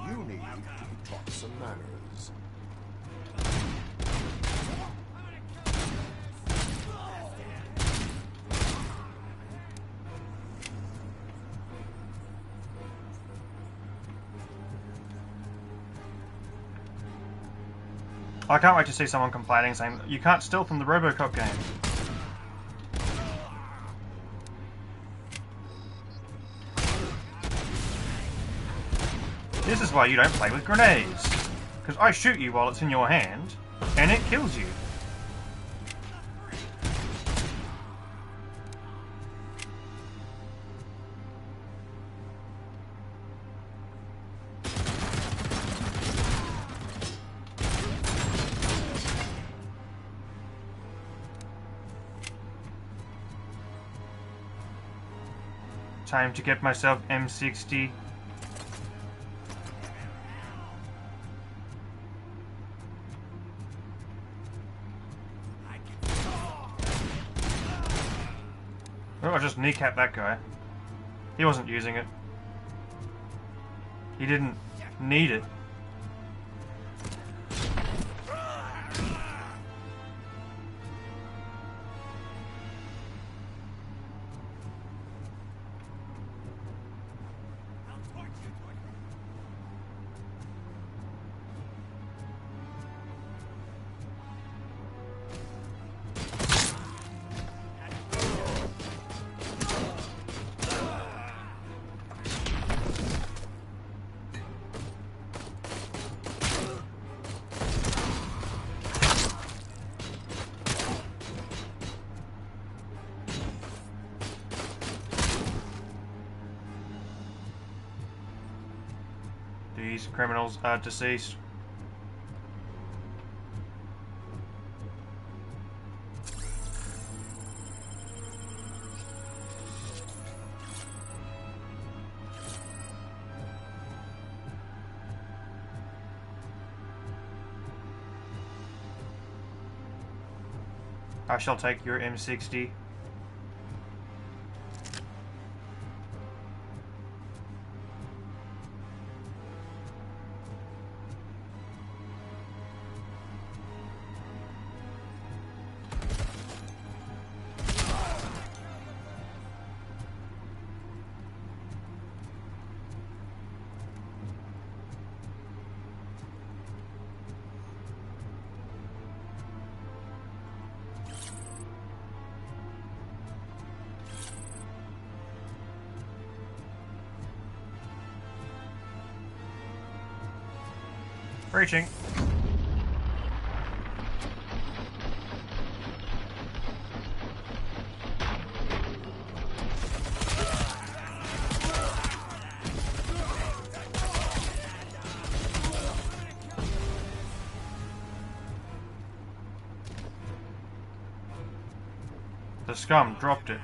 You need to be taught some manners. I can't wait to see someone complaining saying, you can't steal from the Robocop game. This is why you don't play with grenades. Because I shoot you while it's in your hand, and it kills you. Time to get myself M60. Oh, I just kneecapped that guy. He wasn't using it. He didn't need it. These criminals are deceased. I shall take your M60. Breaching. The scum dropped it.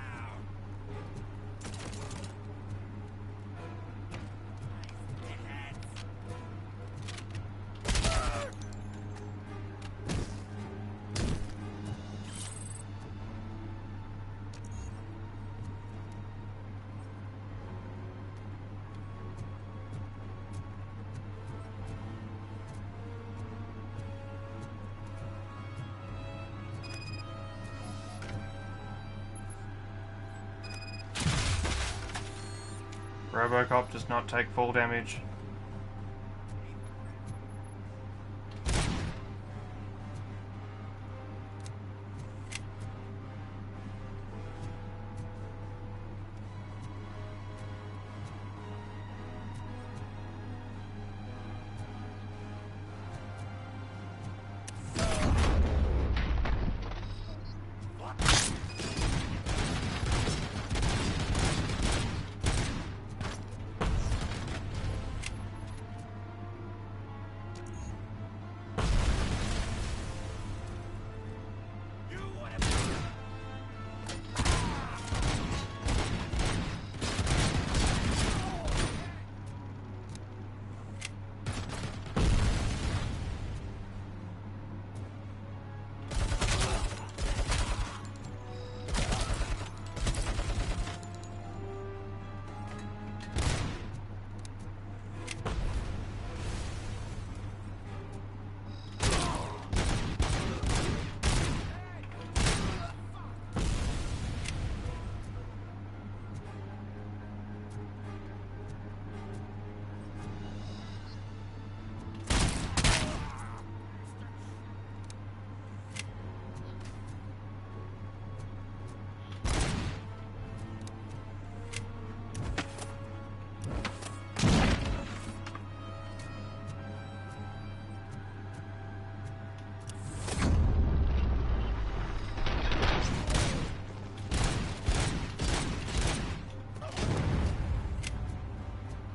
Robocop does not take full damage.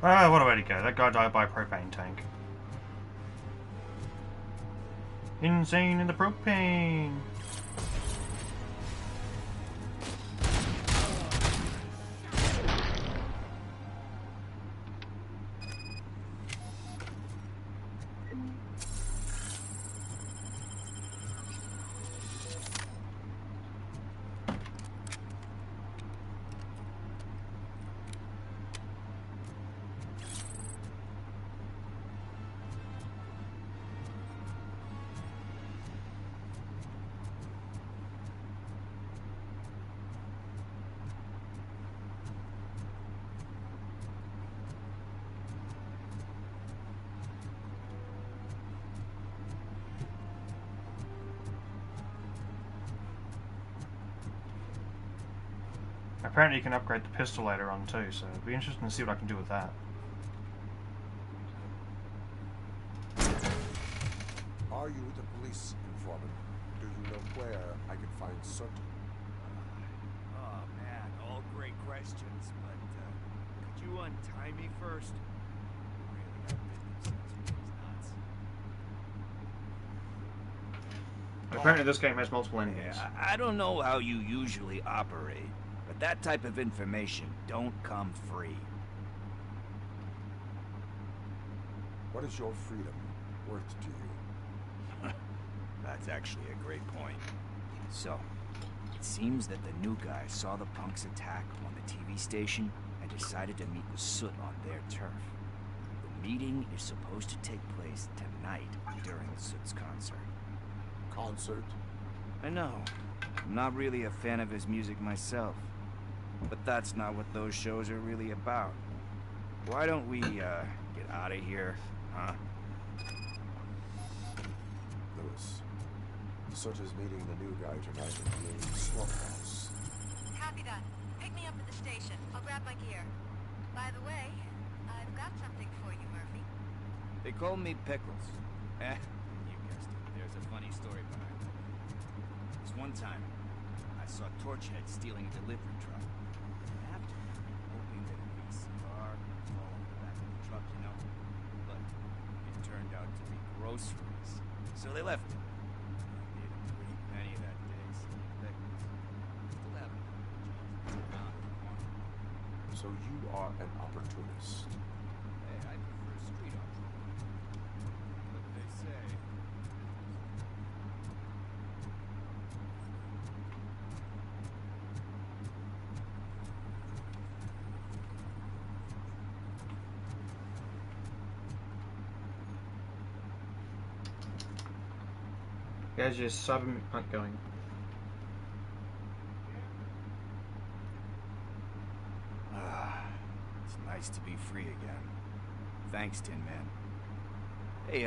Ah, what a way to go. That guy died by a propane tank. Insane in the propane! Apparently you can upgrade the pistol later on too, so it'll be interesting to see what I can do with that. Are you the police informant? Do you know where I can find Soot? Oh man, all great questions, but could you untie me first? Really got business with these nuts. Apparently this game has multiple endings. Yeah, I don't know how you usually operate, but that type of information don't come free. What is your freedom worth to you? That's actually a great point. So, it seems that the new guy saw the punks attack on the TV station and decided to meet with Soot on their turf. The meeting is supposed to take place tonight during Soot's concert. Concert? I know. I'm not really a fan of his music myself. But that's not what those shows are really about. Why don't we, get out of here, huh? Lewis, Soot is meeting the new guy tonight at the slaughterhouse. Copy that. Pick me up at the station. I'll grab my gear. By the way, I've got something for you, Murphy. They call me Pickles. You guessed it. There's a funny story behind it. This one time, I saw Torchhead stealing a delivery truck. After, hoping that it'd be cigar, all on the back of the truck, you know. But it turned out to be groceries. So they left it. They didn't pretty penny that day, so Pickles. Still haven't found it. So you are an opportunist. Hey, I prefer street art. What they say. Guys, your cyberpunk going. It's nice to be free again. Thanks, Tin Man. Hey,